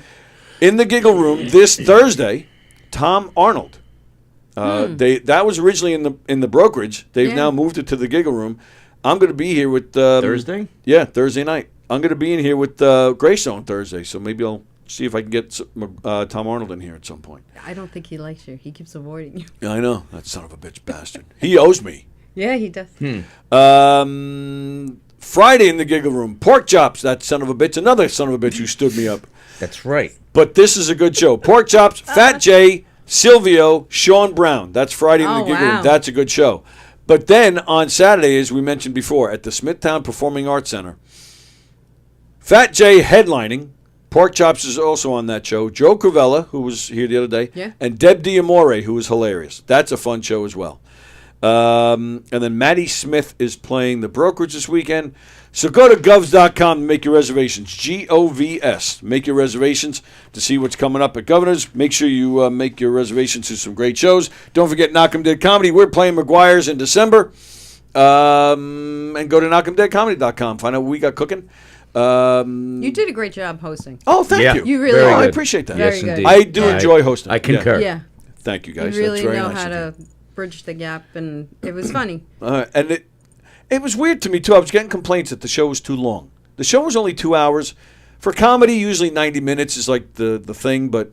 In the Giggle Room this Thursday, Tom Arnold. That was originally in the Brokerage. They've now moved it to the Giggle Room. I'm going to be here with Thursday? Yeah, Thursday night. I'm going to be in here with Greystone Thursday, so maybe I'll see if I can get Tom Arnold in here at some point. I don't think he likes you. He keeps avoiding you. Yeah, I know. That son of a bitch bastard. He owes me. Yeah, he does. Friday in the Giggle Room, Pork Chops, that son of a bitch, another son of a bitch who stood me up. That's right. But this is a good show. Pork Chops, Fat Jay, Silvio, Sean Brown. That's Friday in the Giggle Room. That's a good show. But then on Saturday, as we mentioned before, at the Smithtown Performing Arts Center, Fat Jay headlining. Pork Chops is also on that show. Joe Cravella, who was here the other day, and Deb D'Amore, who was hilarious. That's a fun show as well. And then Maddie Smith is playing the Brokerage this weekend. So go to govs.com and make your reservations. Govs. Make your reservations to see what's coming up at Governor's. Make sure you make your reservations to some great shows. Don't forget Knock 'em Dead Comedy. We're playing McGuire's in December. And go to knockemdeadcomedy.com. Find out what we got cooking. You did a great job hosting. Oh, thank you. You really I did. appreciate that. Very good. I do enjoy hosting. I concur. Yeah. Thank you, guys. You really That's very know nice how of to bridge the gap, and it was funny. And it was weird to me, too. I was getting complaints that the show was too long. The show was only 2 hours. For comedy, usually 90 minutes is like the thing, but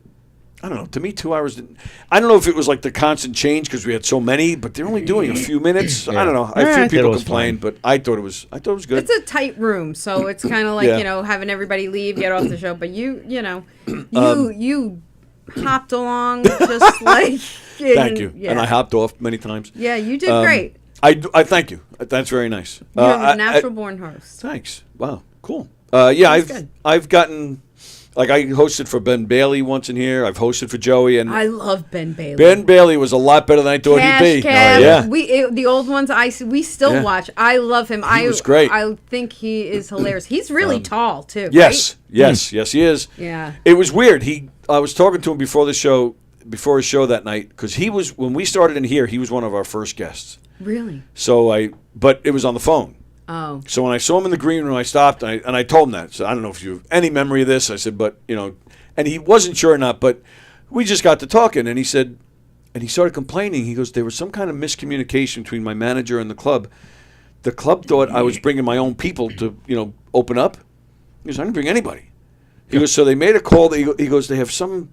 I don't know. To me, 2 hours didn't. I don't know if it was like the constant change because we had so many, but they're only doing a few minutes. I don't know. A few people complained, but I thought it was good. It's a tight room, so it's kind of like having everybody leave, get off the show. But you hopped along just like. Thank you. Yeah. And I hopped off many times. Yeah, you did great. I thank you. That's very nice. You're a natural born host. Thanks. Wow. Cool. I've gotten. Like, I hosted for Ben Bailey once in here. I've hosted for Joey. And I love Ben Bailey. Ben Bailey was a lot better than I thought he'd be. Cab, the old ones we still watch. I love him. He was great. I think he is hilarious. He's really tall, too, Yes. right? Yes, he is. Yeah. It was weird. I was talking to him before his show that night, because when we started in here, he was one of our first guests. Really? But it was on the phone. Oh. So when I saw him in the green room, I stopped, and I told him that. So I don't know if you have any memory of this. I said, but, and he wasn't sure or not, but we just got to talking, and he said, and he started complaining. He goes, there was some kind of miscommunication between my manager and the club. The club thought I was bringing my own people to, open up. He goes, I didn't bring anybody. He goes, so they made a call. He goes, they have some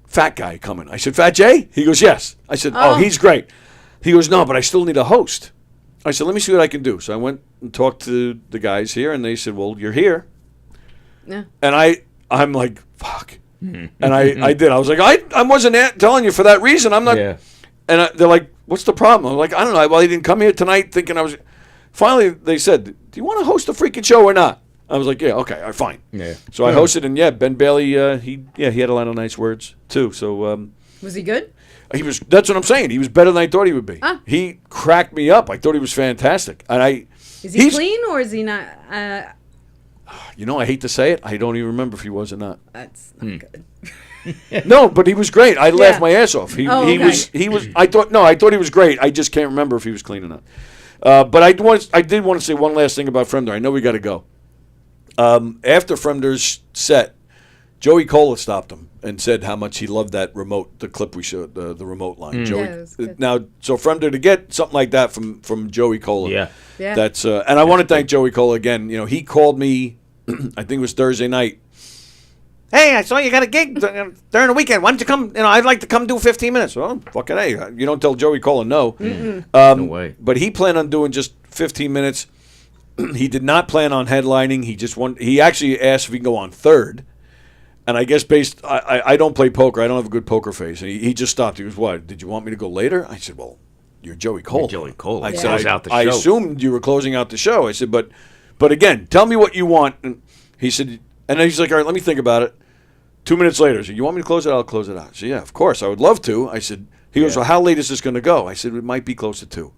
fat guy coming. I said, Fat Jay? He goes, yes. I said, oh, he's great. He goes, no, but I still need a host. I said, let me see what I can do. So I went and talked to the guys here, and they said, well, you're here. Yeah. And I'm like, fuck. And I did. I was like, I wasn't telling you for that reason. I'm not. Yeah. And they're like, what's the problem? I'm like, I don't know. Well, he didn't come here tonight thinking I was. Finally, they said, do you want to host a freaking show or not? I was like, yeah, okay, all right, fine. Yeah. So I hosted, and Ben Bailey, he had a lot of nice words too. So was he good? That's what I'm saying. He was better than I thought he would be. He cracked me up. I thought he was fantastic. And is he clean or is he not? You know, I hate to say it. I don't even remember if he was or not. That's not good. No, but he was great. I laughed Yeah. my ass off. He Oh, okay. was. I thought he was great. I just can't remember if he was clean or not. But I did want to say one last thing about Fremder. I know we got to go. After Fremder's set, Joey Cola stopped him and said how much he loved that remote, the clip we showed, the remote line. Joey. Yeah, it was good. Now, so Fremder to get something like that from Joey Cola. Yeah. Yeah. That's and I want to thank Joey Cola again. You know, he called me. I think it was Thursday night. Hey, I saw you got a gig during the weekend. Why don't you come? You know, I'd like to come do 15 minutes. Well, fucking hey, you don't tell Joey Cola no. No way. But he planned on doing just 15 minutes. He did not plan on headlining. He actually asked if he can go on third. And I guess I don't play poker. I don't have a good poker face. And he just stopped. He goes, "What? Did you want me to go later?" I said, "Well, you're Joey Cola." You're Joey Cola. I Yeah. said, Close out the I show. assumed you were closing out the show. I said, but again, tell me what you want. And he said, and then he's like, "All right, let me think about it." 2 minutes later, he said, "You want me to close it? I'll close it out." I said, "Yeah, of course. I would love to." I said, he goes, "Well, how late is this going to go?" I said, "It might be close to 2.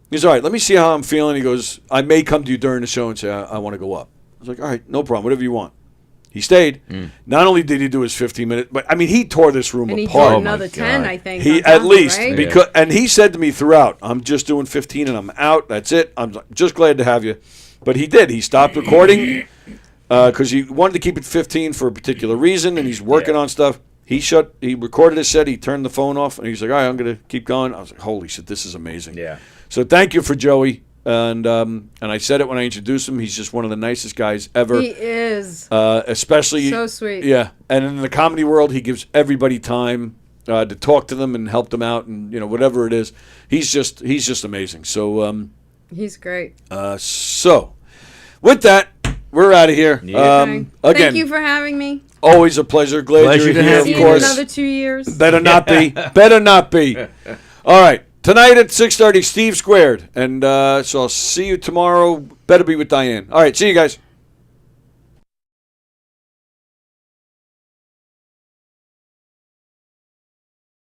He's all right. Let me see how I'm feeling. He goes, "I may come to you during the show and say I want to go up." I was like, "All right, no problem. Whatever you want." He stayed. Not only did he do his 15 minutes, but I mean, he tore this room And he apart. did another 10, I think. He on top at of it, least right? because, and he said to me throughout, "I'm just doing 15 and I'm out. That's it. I'm just glad to have you." But he did. He stopped recording because he wanted to keep it 15 for a particular reason, and he's working on stuff. He recorded his set. He turned the phone off, and he's like, "All right, I'm going to keep going." I was like, "Holy shit, this is amazing." Yeah. So thank you for Joey. And I said it when I introduced him. He's just one of the nicest guys ever. He is. Especially So sweet. Yeah, and in the comedy world, he gives everybody time to talk to them and help them out, and whatever it is, he's just amazing. So He's great. so with that, we're out of here. Okay. Again, Thank you for having me. always a pleasure. Glad Pleasure you're to here. have Of See you in course, another 2 years. better not be. Better not be. All right. Tonight at 6:30, Steve Squared. And so I'll see you tomorrow. Better be with Diane. All right. See you guys.